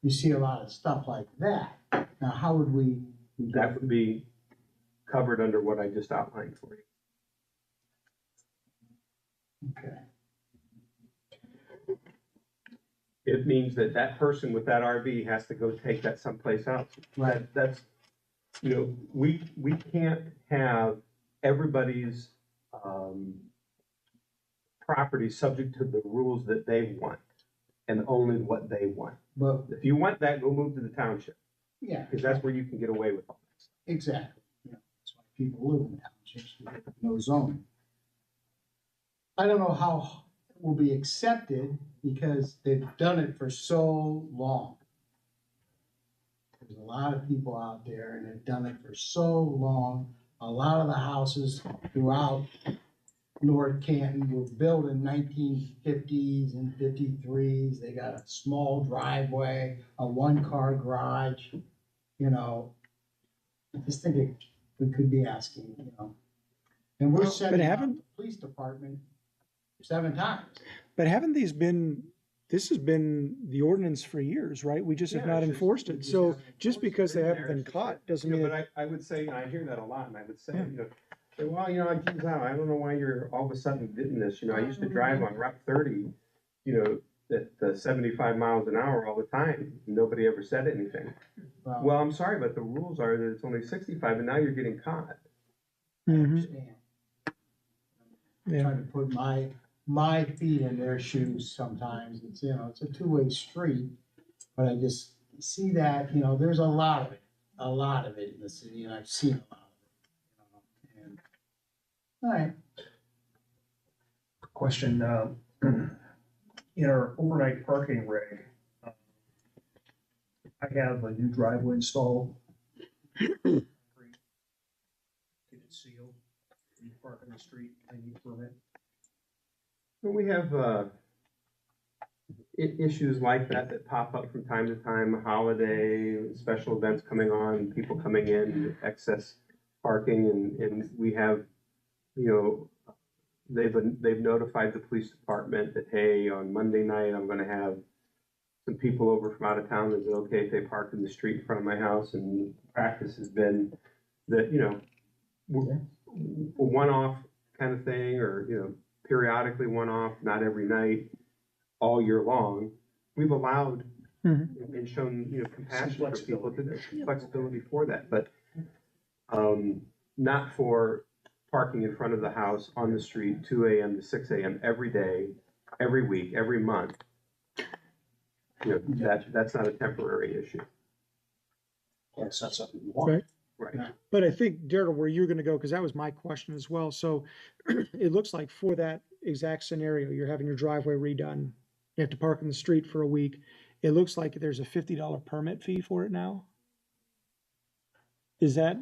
You see a lot of stuff like that. Now, how would we? That would be covered under what I just outlined for you. Okay. It means that that person with that RV has to go take that someplace else. Right. That's, we can't have everybody's property subject to the rules that they want and only what they want. But, If you want that, go move to the township, yeah. because that's where you can get away with all that stuff. Exactly. You know, that's why people live in townships with no zoning. I don't know how it will be accepted because they've done it for so long. There's a lot of people out there and they've done it for so long. A lot of the houses throughout North Canton were built in 1950s and 53s. They got a small driveway, a one-car garage, you know. I just think we could be asking, you know. And we're sending out the police department 7 times. But haven't this has been the ordinance for years, right? We just have Yeah, not it's just- enforced we it. just So haven't just enforced because it. they It's haven't there, been it's caught doesn't You mean know, it. but I would say, and I hear that a lot, and I would say, Yeah. you know, say, well, you know, I geez, I don't know why you're all of a sudden getting this, you know, I used to drive on Route 30, you know, at 75 miles an hour all the time, nobody ever said anything. Well, I'm sorry, but the rules are that it's only 65, and now you're getting caught. Mhm. Understand. Yeah. Trying to put my feet in their shoes sometimes. It's, you know, it's a two-way street. But I just see that, you know, there's a lot of it in the city, and I've seen a lot of it. You know, and, all right. Question, in our overnight parking reg, I have a new driveway installed. Get it sealed, you park on the street, I need a permit. Well, we have issues like that pop up from time to time, holiday, special events coming on, people coming in, excess parking, and we have, you know, they've notified the police department that, hey, on Monday night, I'm gonna have some people over from out of town. Is it okay if they park in the street in front of my house? And practice has been that, you know, a one-off kind of thing, or, you know, periodically one-off, not every night, all year long. We've allowed and shown, you know, compassion for people, to flexibility for that, but not for parking in front of the house on the street, 2 a.m. to 6 a.m. every day, every week, every month. You know, that's not a temporary issue. That's not something you want. Right. Right. But I think, Daryl, where you're gonna go, because that was my question as well. So it looks like for that exact scenario, you're having your driveway redone. You have to park in the street for a week. It looks like there's a $50 permit fee for it now. Is that,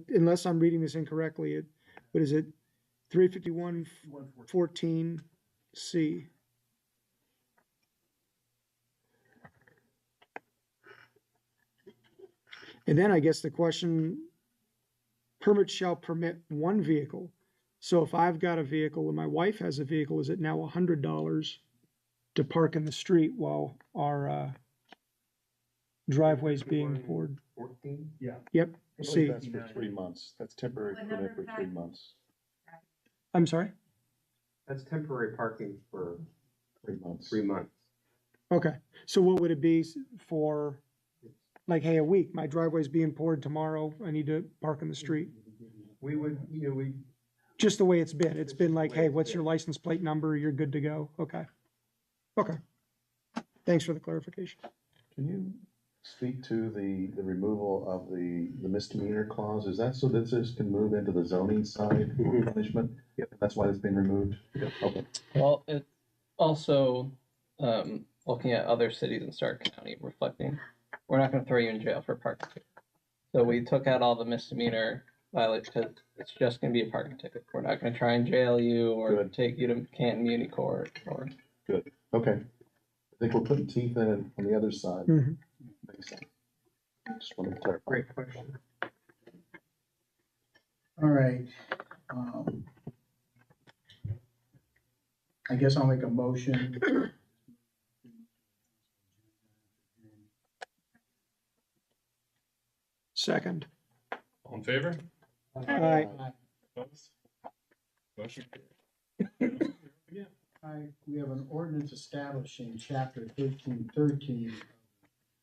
unless I'm reading this incorrectly, what is it? 351-14C. And then I guess the question, permit shall permit one vehicle. So if I've got a vehicle and my wife has a vehicle, is it now $100 to park in the street while our driveway's being poured? 14? Yeah. Yep, I believe see, that's for 3 months. That's temporary permit for 3 months. I'm sorry? That's temporary parking for 3 months. 3 months. Okay, so what would it be for, like, hey, a week, my driveway's being poured tomorrow, I need to park in the street? We would, you know, Just the way it's been. It's been just like, the way hey, it's what's been. your license plate number? You're good to go. Okay. Okay. Thanks for the clarification. Can you speak to the removal of the misdemeanor clause? Is that so that this can move into the zoning side of punishment? Yep. That's why it's been removed? Yep. Okay. Well, it also, looking at other cities in Stark County, reflecting, we're not gonna throw you in jail for parking ticket. So we took out all the misdemeanor violations, because it's just gonna be a parking ticket. We're not gonna try and jail you or Good. take you to Canton Muni Court or. Okay. I think we're putting teeth in it on the other side. Mhm. Makes sense. Just wanted to clarify. great question. All right. I guess I'll make a motion. Second. All in favor? Aye. Opposed? Motion carried. We have an ordinance establishing chapter 1313 of the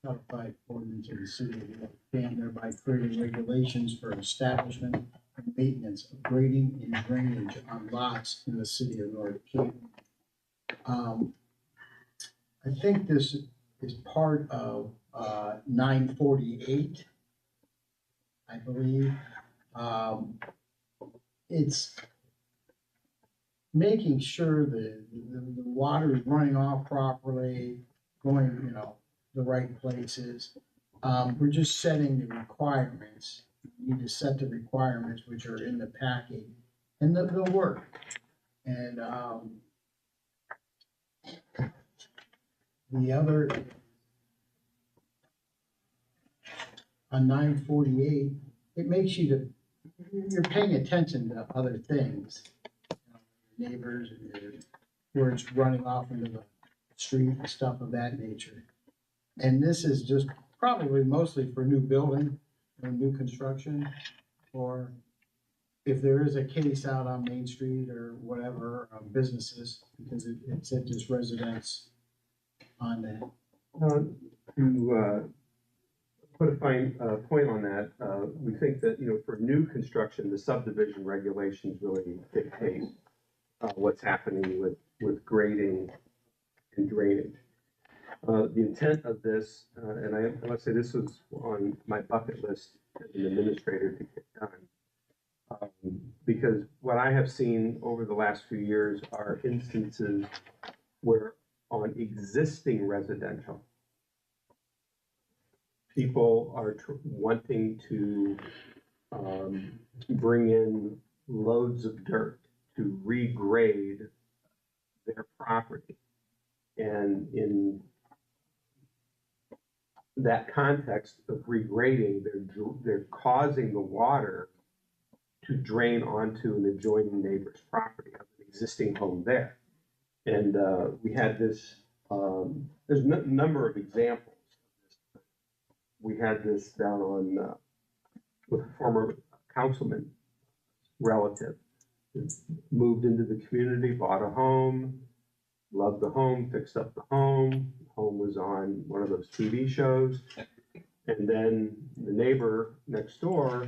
codified ordinance of the city of North Canton, thereby creating regulations for establishment and maintenance of grading and drainage on lots in the city of North Canton. I think this is part of, 948, I believe. It's making sure that the water is running off properly, going, the right places. We're just setting the requirements. We need to set the requirements which are in the packet, and they'll work. And, the other, on 948, it makes you're paying attention to other things. Your neighbors, and where it's running off into the street and stuff of that nature. And this is just probably mostly for new building or new construction, or if there is a case out on Main Street or whatever, businesses, because it's just residents on that. To put a fine point on that, we think that, for new construction, the subdivision regulations really dictate what's happening with grading and drainage. The intent of this, and I must say this was on my bucket list as an administrator to get done. Because what I have seen over the last few years are instances where on existing residential, people are wanting to bring in loads of dirt to regrade their property. And in that context of regrading, they're causing the water to drain onto an adjoining neighbor's property of an existing home there. And we had this, there's a number of examples. We had this down on, with a former councilman relative, who moved into the community, bought a home, loved the home, fixed up the home. The home was on one of those TV shows. And then the neighbor next door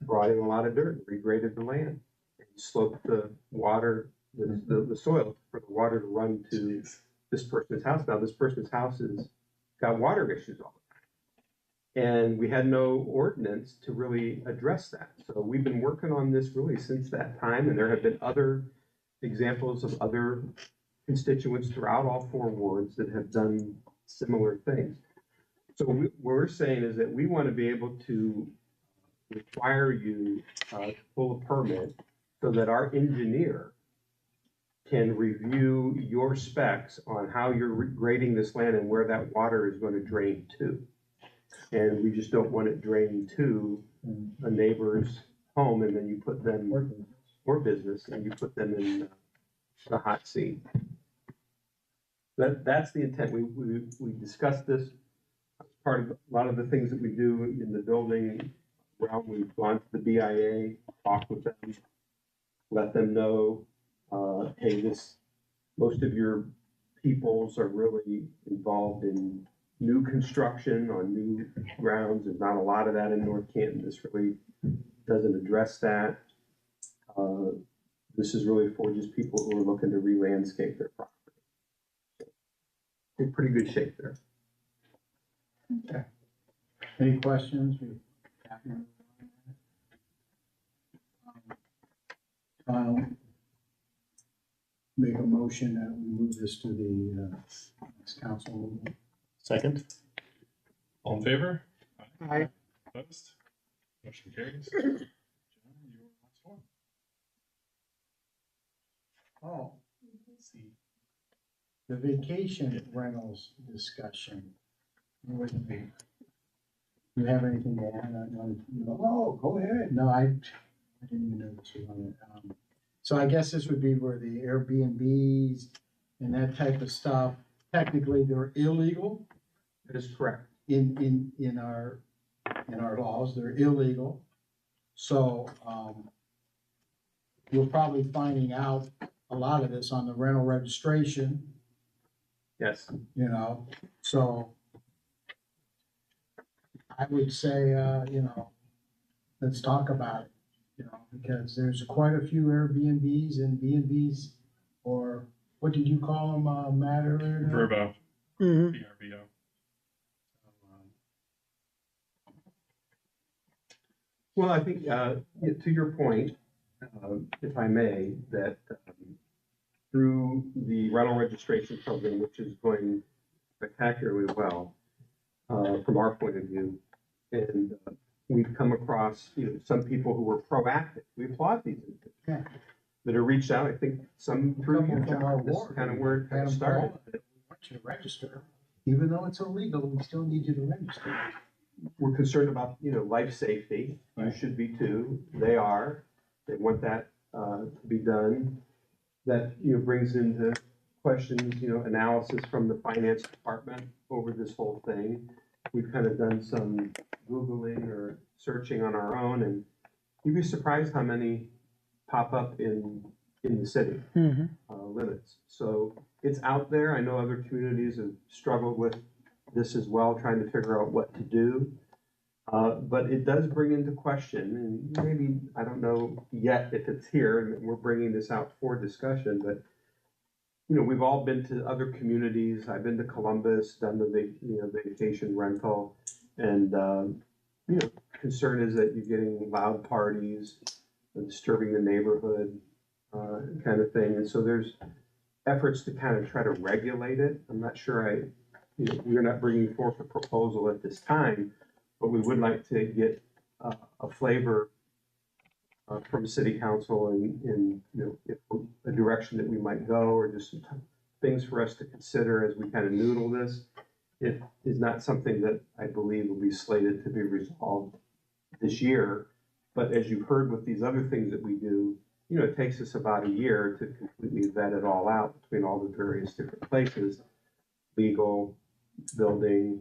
brought in a lot of dirt, regraded the land, and sloped the water, the soil for the water to run to this person's house. Now this person's house has got water issues all the time. And we had no ordinance to really address that. So we've been working on this really since that time, and there have been other examples of other constituents throughout all 4 wards that have done similar things. So what we're saying is that we want to be able to require you to pull a permit so that our engineer can review your specs on how you're grading this land and where that water is going to drain to. And we just don't want it drained to a neighbor's home, and then you put them, or business, and you put them in the hot seat. That's the intent. We discussed this as part of a lot of the things that we do in the building realm. We've gone to the BIA, talked with them, let them know, hey, most of your peoples are really involved in new construction on new grounds. There's not a lot of that in North Canton. This really doesn't address that. This is really for just people who are looking to re-landscape their property. In pretty good shape there. Okay. Any questions? Make a motion that we move this to the next council. Second? All in favor? Aye. Opposed? Motion carries. John, you were last one. Oh, let's see. The vacation rentals discussion. What do you have anything to add on? Oh, go ahead. No, I didn't even know this was on it. So I guess this would be where the Airbnbs and that type of stuff, technically they're illegal That is correct. in our laws. They're illegal. So, you're probably finding out a lot of this on the rental registration, Yes. So I would say, let's talk about it, because there's quite a few Airbnbs and B&Bs or What did you call them, Matt, earlier? Verbo, Mhm. VRBO. Well, I think, to your point, if I may, that through the rental registration program, which is going spectacularly well, from our point of view, and we've come across, some people who were proactive. We applaud these individuals Yeah. that have reached out. I think some through Couple you, from our John, this is ward, kind of where it kind of started. We want you to register, even though it's illegal, we still need you to register. We're concerned about, life safety. You should be too. They are. They want that to be done. That, brings into questions, analysis from the finance department over this whole thing. We've kind of done some Googling or searching on our own, and you'd be surprised how many pop up in the city Mhm. limits. So it's out there. I know other communities have struggled with this as well, trying to figure out what to do. But it does bring into question, and maybe, I don't know yet if it's here, and we're bringing this out for discussion, but, we've all been to other communities. I've been to Columbus, done the, vacation rental, and, concern is that you're getting loud parties, disturbing the neighborhood, kind of thing. And so there's efforts to kind of try to regulate it. I'm not sure we're not bringing forth a proposal at this time, but we would like to get a flavor from City Council in if a direction that we might go, or just some things for us to consider as we kind of noodle this. It is not something that I believe will be slated to be resolved this year, but as you've heard with these other things that we do, it takes us about a year to completely vet it all out between all the various different places, legal, building,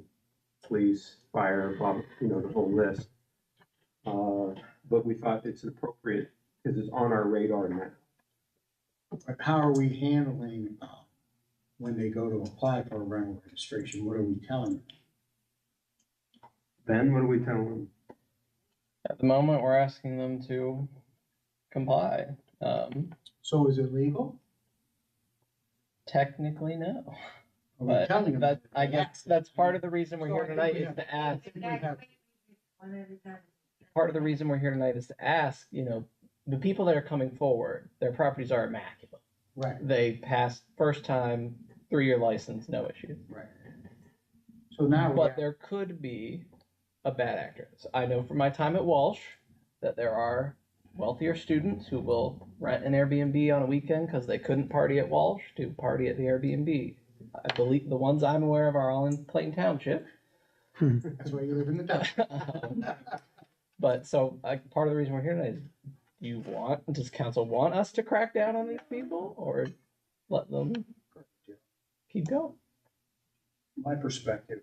police, fire, blah, the whole list. But we thought it's appropriate because it's on our radar now. But how are we handling, when they go to apply for a rental registration? What are we telling them? Ben, what do we tell them? At the moment, we're asking them to comply. So is it legal? Technically, no. Are we But telling them? that, I guess that's part of the reason we're So here I think tonight we is have- to ask. I think we have- Part of the reason we're here tonight is to ask, the people that are coming forward, their properties are immaculate. Right, They passed first time, 3-year license, no issues. right. So now we But have, there could be a bad actor. So I know from my time at Walsh that there are wealthier students who will rent an Airbnb on a weekend because they couldn't party at Walsh to party at the Airbnb. I believe the ones I'm aware of are all in Clayton Township. that's why you live in the town. But so part of the reason we're here tonight is, does council want us to crack down on these people or let them keep going? My perspective,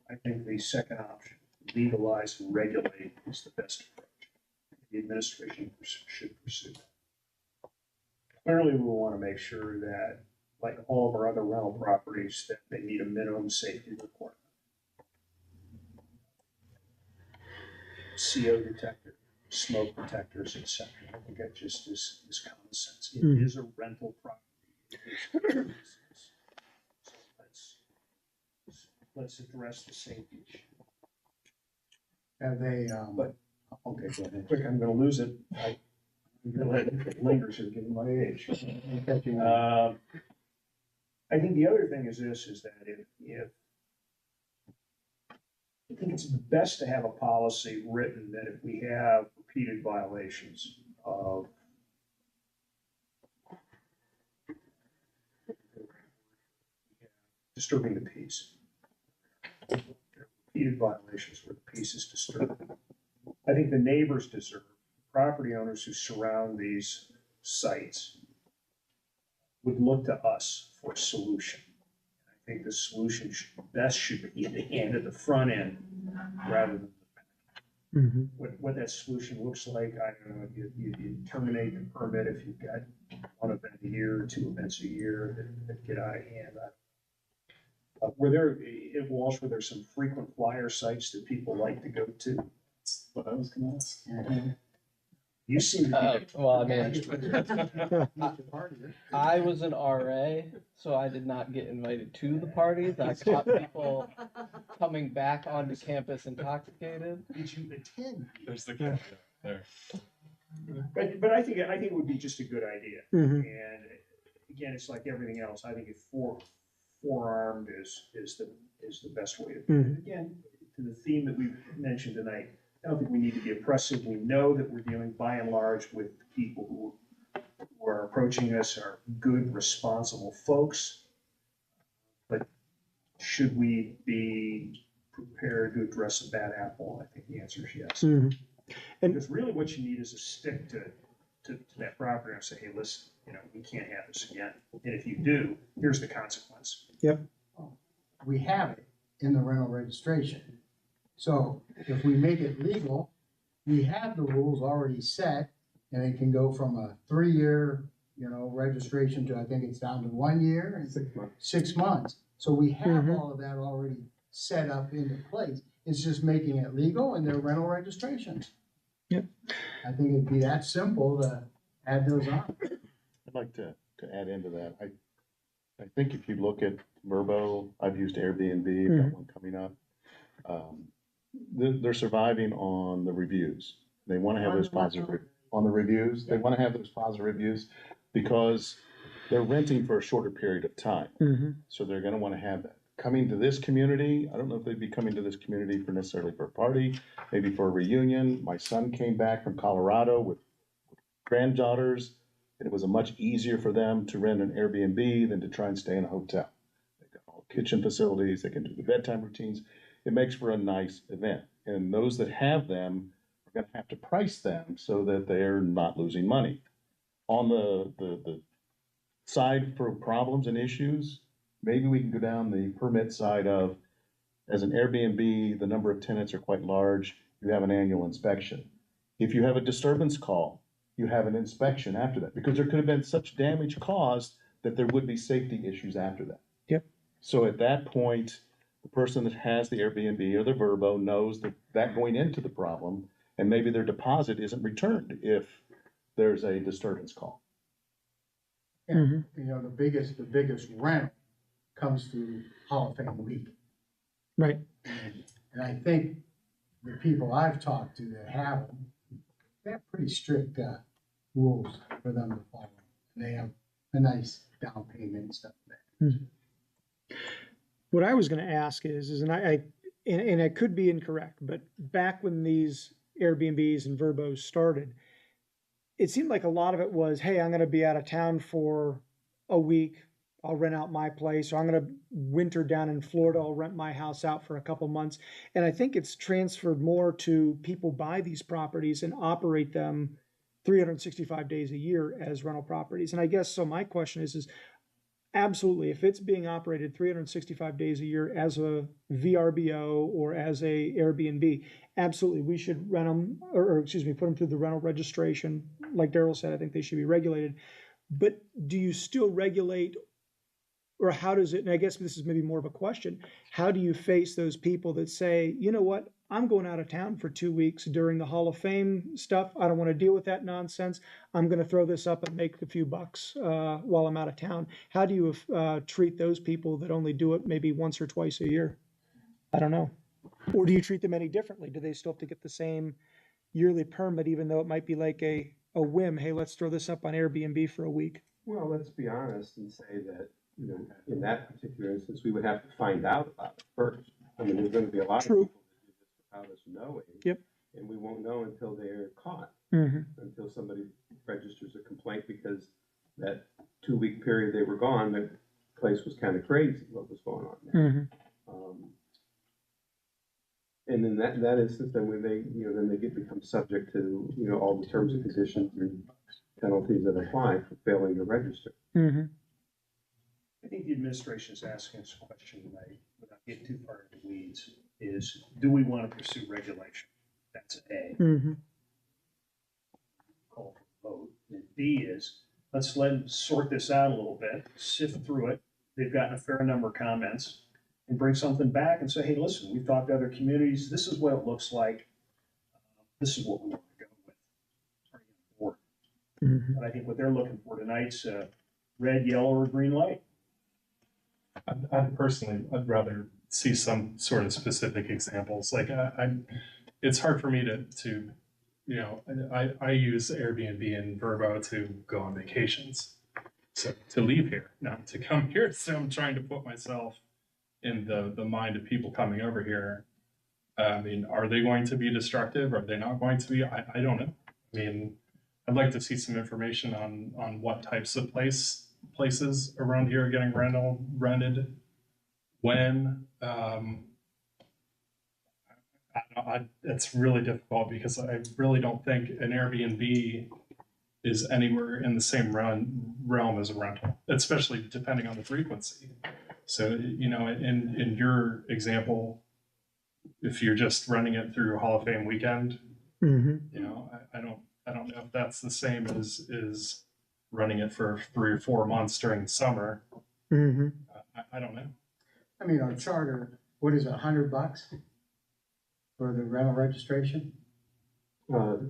I think the second option, legalize and regulate, is the best approach. The administration should pursue that. Clearly, we want to make sure that, like all of our other rental properties, that they meet a minimum safety requirement. CO detector, smoke detectors, etc. I think that just is common sense. It is a rental property. It is a business. So let's address the safety issue. Have they, But- okay, go ahead. Quick, I'm gonna lose it. I'm gonna let it linger here, given my age. I think the other thing is this, is that if I think it's best to have a policy written that if we have repeated violations of disturbing the peace, repeated violations where the peace is disturbed, I think the neighbors deserve, property owners who surround these sites would look to us for a solution. I think the solution should be in the hand of the front end rather than the back. What that solution looks like, I don't know, you terminate the permit if you've got one event a year, 2 events a year that get out of hand. Were there, at Walsh, were there some frequent flyer sites that people like to go to? That's what I was gonna ask. You seem to be. Well, I mean, I was an RA, so I did not get invited to the parties. I caught people coming back onto campus intoxicated. Did you attend? There's the cat there. But I think it would be just a good idea. Mhm. And again, it's like everything else. I think if forearmed is the best way to do it. Again, to the theme that we've mentioned tonight, I don't think we need to be oppressive. We know that we're dealing by and large with people who are approaching us are good, responsible folks. But should we be prepared to address a bad apple? I think the answer is yes. And Because really what you need is a stick to that property and say, hey, listen, we can't have this again. And if you do, here's the consequence. We have it in the rental registration. So if we make it legal, we have the rules already set, and it can go from a 3-year, registration to, I think it's down to 1 year and 6 months. 6 months. So we have Mhm. all of that already set up into place. It's just making it legal in their rental registrations. Yep. I think it'd be that simple to add those on. I'd like to add into that. I think if you look at Verbo, I've used Airbnb, I've got one coming up. They're surviving on the reviews. They want to have those positive, on the reviews, they want to have those positive reviews because they're renting for a shorter period of time. So they're going to want to have that. Coming to this community, I don't know if they'd be coming to this community for necessarily for a party, maybe for a reunion. My son came back from Colorado with granddaughters, and it was a much easier for them to rent an Airbnb than to try and stay in a hotel. They've got all kitchen facilities, they can do the bedtime routines. It makes for a nice event. And those that have them are going to have to price them so that they're not losing money. On the side for problems and issues, maybe we can go down the permit side of, as an Airbnb, the number of tenants are quite large, you have an annual inspection. If you have a disturbance call, you have an inspection after that, because there could have been such damage caused that there would be safety issues after that. Yep. So at that point, the person that has the Airbnb or the Verbo knows that going into the problem, and maybe their deposit isn't returned if there's a disturbance call. The biggest rent comes through Hall of Fame week. Right. And I think the people I've talked to that have them, they have pretty strict rules for them to follow. And they have a nice down payment and stuff like that. What I was going to ask is, and I could be incorrect, but back when these Airbnbs and Verbos started, it seemed like a lot of it was, hey, I'm going to be out of town for a week. I'll rent out my place, or I'm going to winter down in Florida. I'll rent my house out for a couple months. And I think it's transferred more to people buy these properties and operate them 365 days a year as rental properties. And I guess, so my question is absolutely, if it's being operated 365 days a year as a VRBO or as a Airbnb, absolutely, we should rent them, put them through the rental registration. Like Daryl said, I think they should be regulated. But do you still regulate, or how does it, and I guess this is maybe more of a question, how do you face those people that say, you know what, I'm going out of town for 2 weeks during the Hall of Fame stuff. I don't want to deal with that nonsense. I'm going to throw this up and make a few bucks while I'm out of town. How do you treat those people that only do it maybe once or twice a year? I don't know. Or do you treat them any differently? Do they still have to get the same yearly permit, even though it might be like a whim? Hey, let's throw this up on Airbnb for a week. Well, let's be honest and say that, in that particular instance, we would have to find out about it first. I mean, there's going to be a lot True. of people that do this without us knowing. Yep. And we won't know until they're caught, until somebody registers a complaint, because that 2-week period they were gone, the place was kind of crazy what was going on there. And in that instance, then when they, then they become subject to, all the terms and conditions and penalties that apply for failing to register. I think the administration is asking us a question tonight, without getting too far into the weeds, is do we want to pursue regulation? That's A. Call for a vote. And B is, let's let them sort this out a little bit, sift through it. They've gotten a fair number of comments, and bring something back and say, hey, listen, we've talked to other communities. This is what it looks like. This is what we want to go with. Mhm. And I think what they're looking for tonight's red, yellow, or green light. I'd personally, I'd rather see some sort of specific examples. Like it's hard for me to, you know, I use Airbnb and Verbo to go on vacations. So to leave here, not to come here. So I'm trying to put myself in the mind of people coming over here. I mean, are they going to be destructive? Are they not going to be? I don't know. I mean, I'd like to see some information on what types of places around here are getting rented, when. It's really difficult because I really don't think an Airbnb is anywhere in the same realm as a rental, especially depending on the frequency. So, you know, in your example, if you're just running it through Hall of Fame weekend, Mhm. you know, I don't know if that's the same as running it for 3 or 4 months during the summer. Mhm. I don't know. I mean, our charter, what is it, $100 for the rental registration?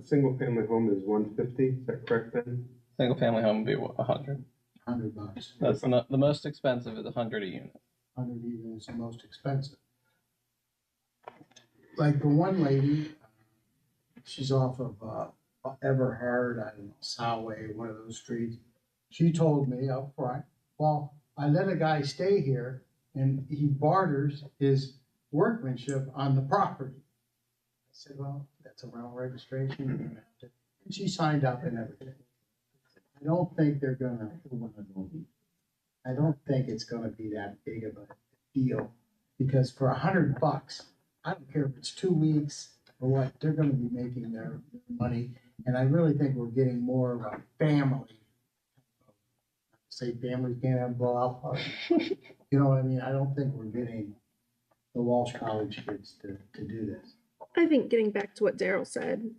Single family home is 150, is that correct then? Single family home would be what, 100. $100. That's the most expensive is 100 a unit. 100 even is the most expensive. Like the one lady, she's off of Everhard, I don't know, Solway, one of those streets. She told me up front, well, I let a guy stay here and he barters his workmanship on the property. I said, well, that's a rental registration. And she signed up and everything. I don't think they're gonna, I don't think it's gonna be that big of a deal. Because for $100, I don't care if it's 2 weeks or what, they're gonna be making their money. And I really think we're getting more of a family. Say families can't have blowout parties. You know what I mean? I don't think we're getting the Walsh College kids to do this. I think getting back to what Daryl said,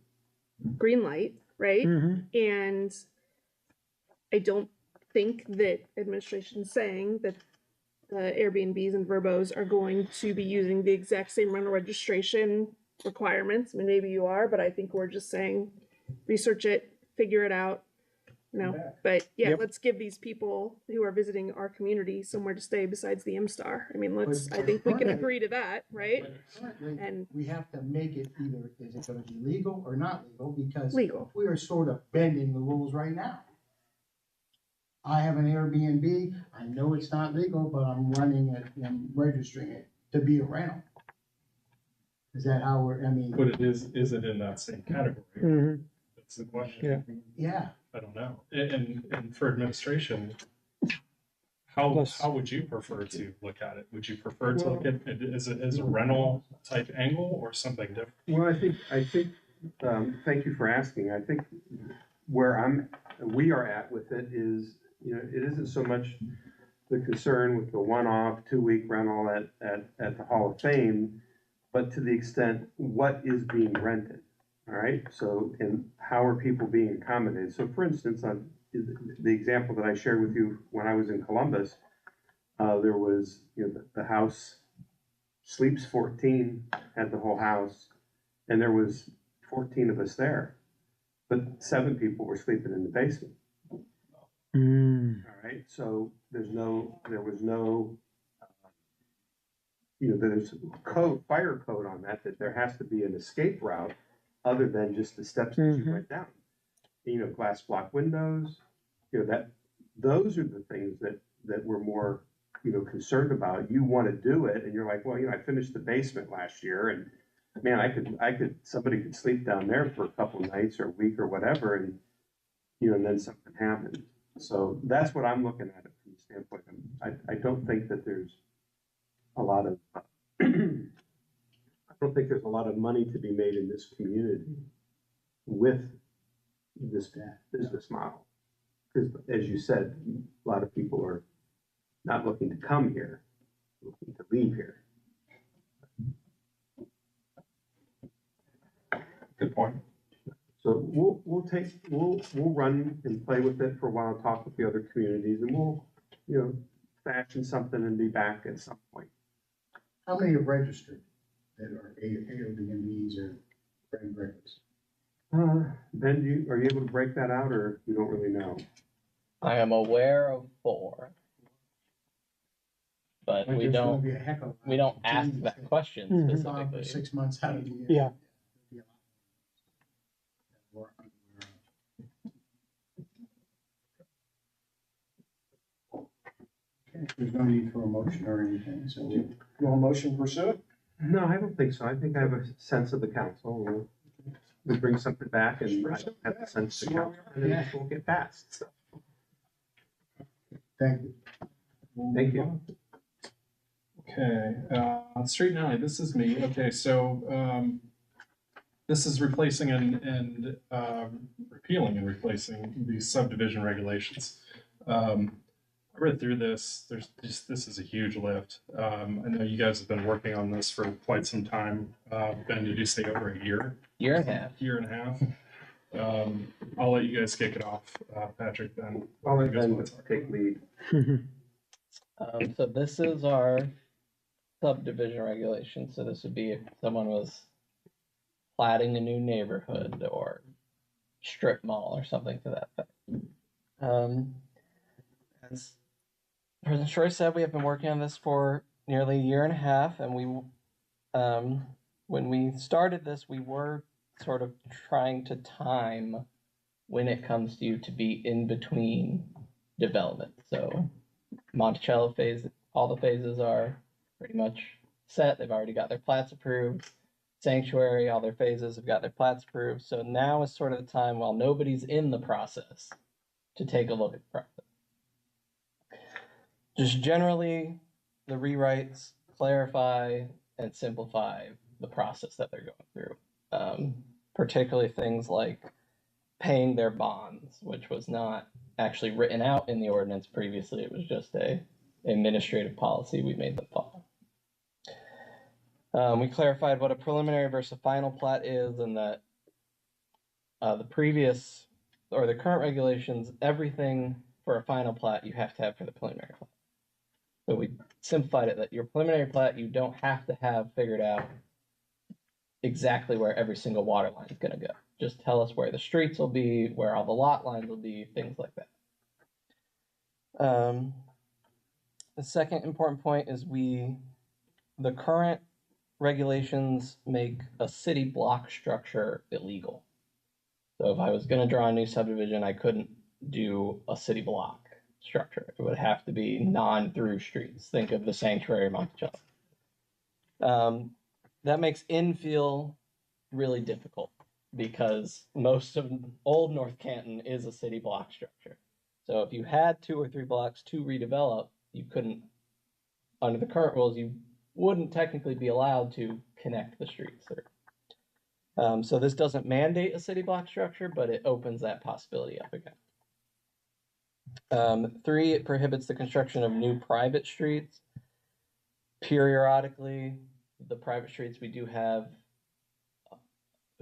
green light, right? Mhm. And I don't think that administration's saying that the Airbnbs and Verbos are going to be using the exact same rental registration requirements. I mean, maybe you are, but I think we're just saying, research it, figure it out, you know. But yeah, Yep. let's give these people who are visiting our community somewhere to stay besides the M-Star. I mean, I think we can agree to that, right? Currently, And we have to make it either, is it gonna be legal or not legal? Because legal. we are sort of bending the rules right now. I have an Airbnb, I know it's not legal, but I'm running it and registering it to be a rental. Is that how I mean, But is it in that same category? Mhm. That's the question. Yeah. yeah, I don't know. And for administration, how Plus- how would you prefer to look at it? Would you prefer to look at it as a rental type angle or something different? Well, I think, thank you for asking. I think where we are at with it is, you know, it isn't so much the concern with the one-off 2-week rental at the Hall of Fame, but to the extent, what is being rented? All right, so, and how are people being accommodated? So for instance, on the example that I shared with you when I was in Columbus, there was, you know, the house sleeps 14, had the whole house, and there was 14 of us there, but 7 people were sleeping in the basement. Mm. All right, so there was no, you know, there's fire code on that there has to be an escape route other than just the steps that you Mhm. went down. You know, glass block windows, you know, those are the things that we're more, you know, concerned about. You want to do it and you're like, well, you know, I finished the basement last year and man, somebody could sleep down there for a couple of nights or a week or whatever and, you know, and then something happened. So that's what I'm looking at it from the standpoint. I don't think that there's a lot of, I don't think there's a lot of money to be made in this community with this business model. Because as you said, a lot of people are not looking to come here, looking to leave here. Good point. So we'll run and play with it for a while, talk with the other communities, and we'll, you know, fashion something and be back at some point. how many have registered that are Airbnbs or bed and breakfasts? Ben, are you able to break that out, or you don't really know? I am aware of 4. But Like, we there's gonna don't, be a heck of a lot we don't of ask changes that that question Mhm. go on for specifically. 6 months out of the year. Yeah. Be a lot more that we're unaware of. Okay, there's no need for a motion or anything, so we, you want a motion to pursue it? No, I don't think so. I think I have a sense of the council. We'll bring something back, and I don't have the sense of the council, and then it won't get passed. So, Thank you. thank you. Okay, street and alley, this is me. Okay, so, this is replacing and repealing and replacing the subdivision regulations. I read through this. This is a huge lift. I know you guys have been working on this for quite some time. Ben, did you say over a year? Year and a half. Year and a half. I'll let you guys kick it off, Patrick. Then I'll let you guys Ben want to talk take lead. So this is our subdivision regulation. So this would be if someone was platting a new neighborhood or strip mall or something to that effect. As President Troy said, we have been working on this for nearly a year and a half, and when we started this, we were sort of trying to time when it comes to you to be in between development. So Monticello phase, all the phases are pretty much set. They've already got their plats approved. Sanctuary, all their phases have got their plats approved. So now is sort of the time while nobody's in the process to take a look at the process. Just generally, the rewrites clarify and simplify the process that they're going through. Particularly things like paying their bonds, which was not actually written out in the ordinance previously. It was just a administrative policy we made them follow. We clarified what a preliminary versus a final plat is, and that the previous or the current regulations, everything for a final plat you have to have for the preliminary plat. So we simplified it that your preliminary plat, you don't have to have figured out exactly where every single water line is going to go. Just tell us where the streets will be, where all the lot lines will be, things like that. The second important point is the current regulations make a city block structure illegal. So if I was going to draw a new subdivision, I couldn't do a city block structure. It would have to be non-through streets. Think of the Sanctuary Monticello. That makes infill really difficult because most of old North Canton is a city block structure. So if you had 2 or 3 blocks to redevelop, you couldn't, under the current rules, you wouldn't technically be allowed to connect the streets through. So this doesn't mandate a city block structure, but it opens that possibility up again. 3, it prohibits the construction of new private streets. Periodically, the private streets we do have,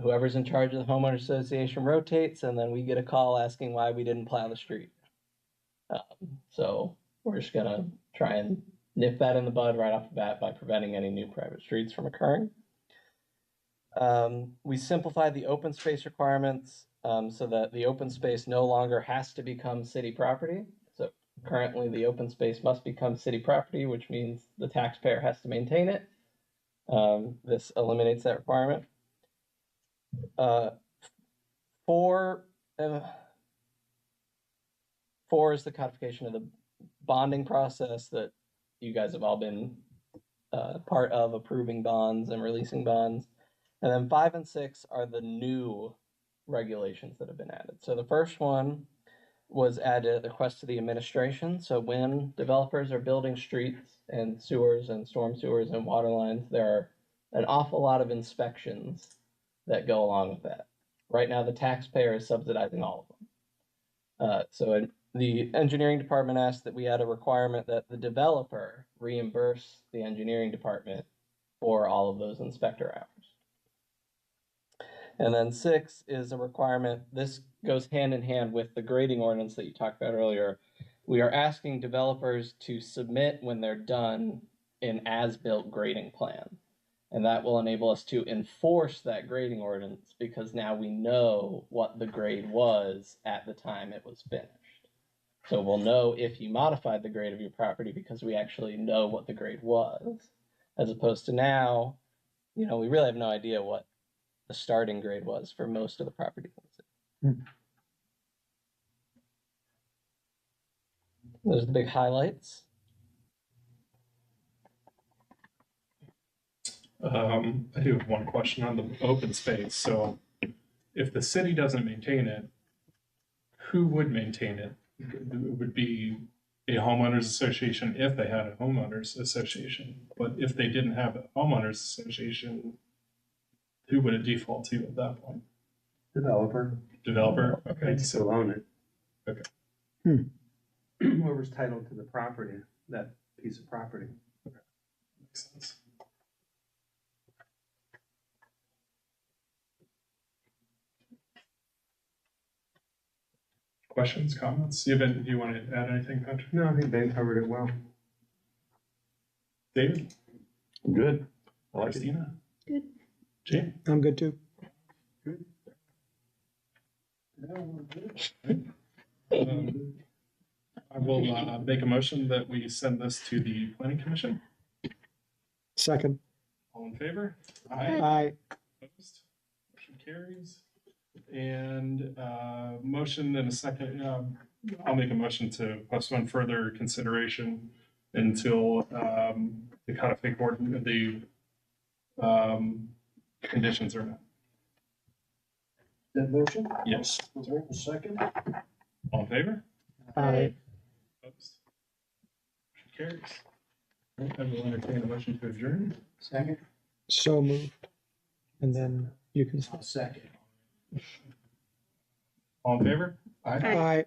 whoever's in charge of the homeowner association rotates, and then we get a call asking why we didn't plow the street. So we're just gonna try and nip that in the bud right off the bat by preventing any new private streets from occurring. We simplified the open space requirements so that the open space no longer has to become city property. So currently the open space must become city property, which means the taxpayer has to maintain it. This eliminates that requirement. 4 is the codification of the bonding process that you guys have all been part of, approving bonds and releasing bonds. And then 5 and 6 are the new regulations that have been added. So the first one was added at the request of the administration. So when developers are building streets and sewers and storm sewers and water lines, there are an awful lot of inspections that go along with that. Right now, the taxpayer is subsidizing all of them. So the engineering department asked that we add a requirement that the developer reimburse the engineering department for all of those inspector hours. And then 6 is a requirement. This goes hand in hand with the grading ordinance that you talked about earlier. We are asking developers to submit when they're done an as-built grading plan. And that will enable us to enforce that grading ordinance because now we know what the grade was at the time it was finished. So we'll know if you modified the grade of your property because we actually know what the grade was, as opposed to now, we really have no idea what the starting grade was for most of the property. Those are the big highlights. I do have one question on the open space. So if the city doesn't maintain it, who would maintain it? It would be a homeowners association if they had a homeowners association. But if they didn't have a homeowners association, who would it default to at that point? Developer, Developer? Okay, they still own it. Okay. Whoever's titled to the property, that piece of property. Makes sense. Questions, comments? Do you want to add anything, Patrick? No, I think Ben covered it well. David? Good. Christina? Good. Jane? I'm good too. I will make a motion that we send this to the planning commission. Second. All in favor? Aye. Opposed? Motion carries. And motion and a second, I'll make a motion to postpone further consideration until the codific ordinance, the conditions are met. That motion? Yes. Was there a second? All in favor? Aye. Opposed? Motion carries. I will entertain a motion to adjourn. Second? So moved. And then you can. Second. All in favor? Aye. Aye.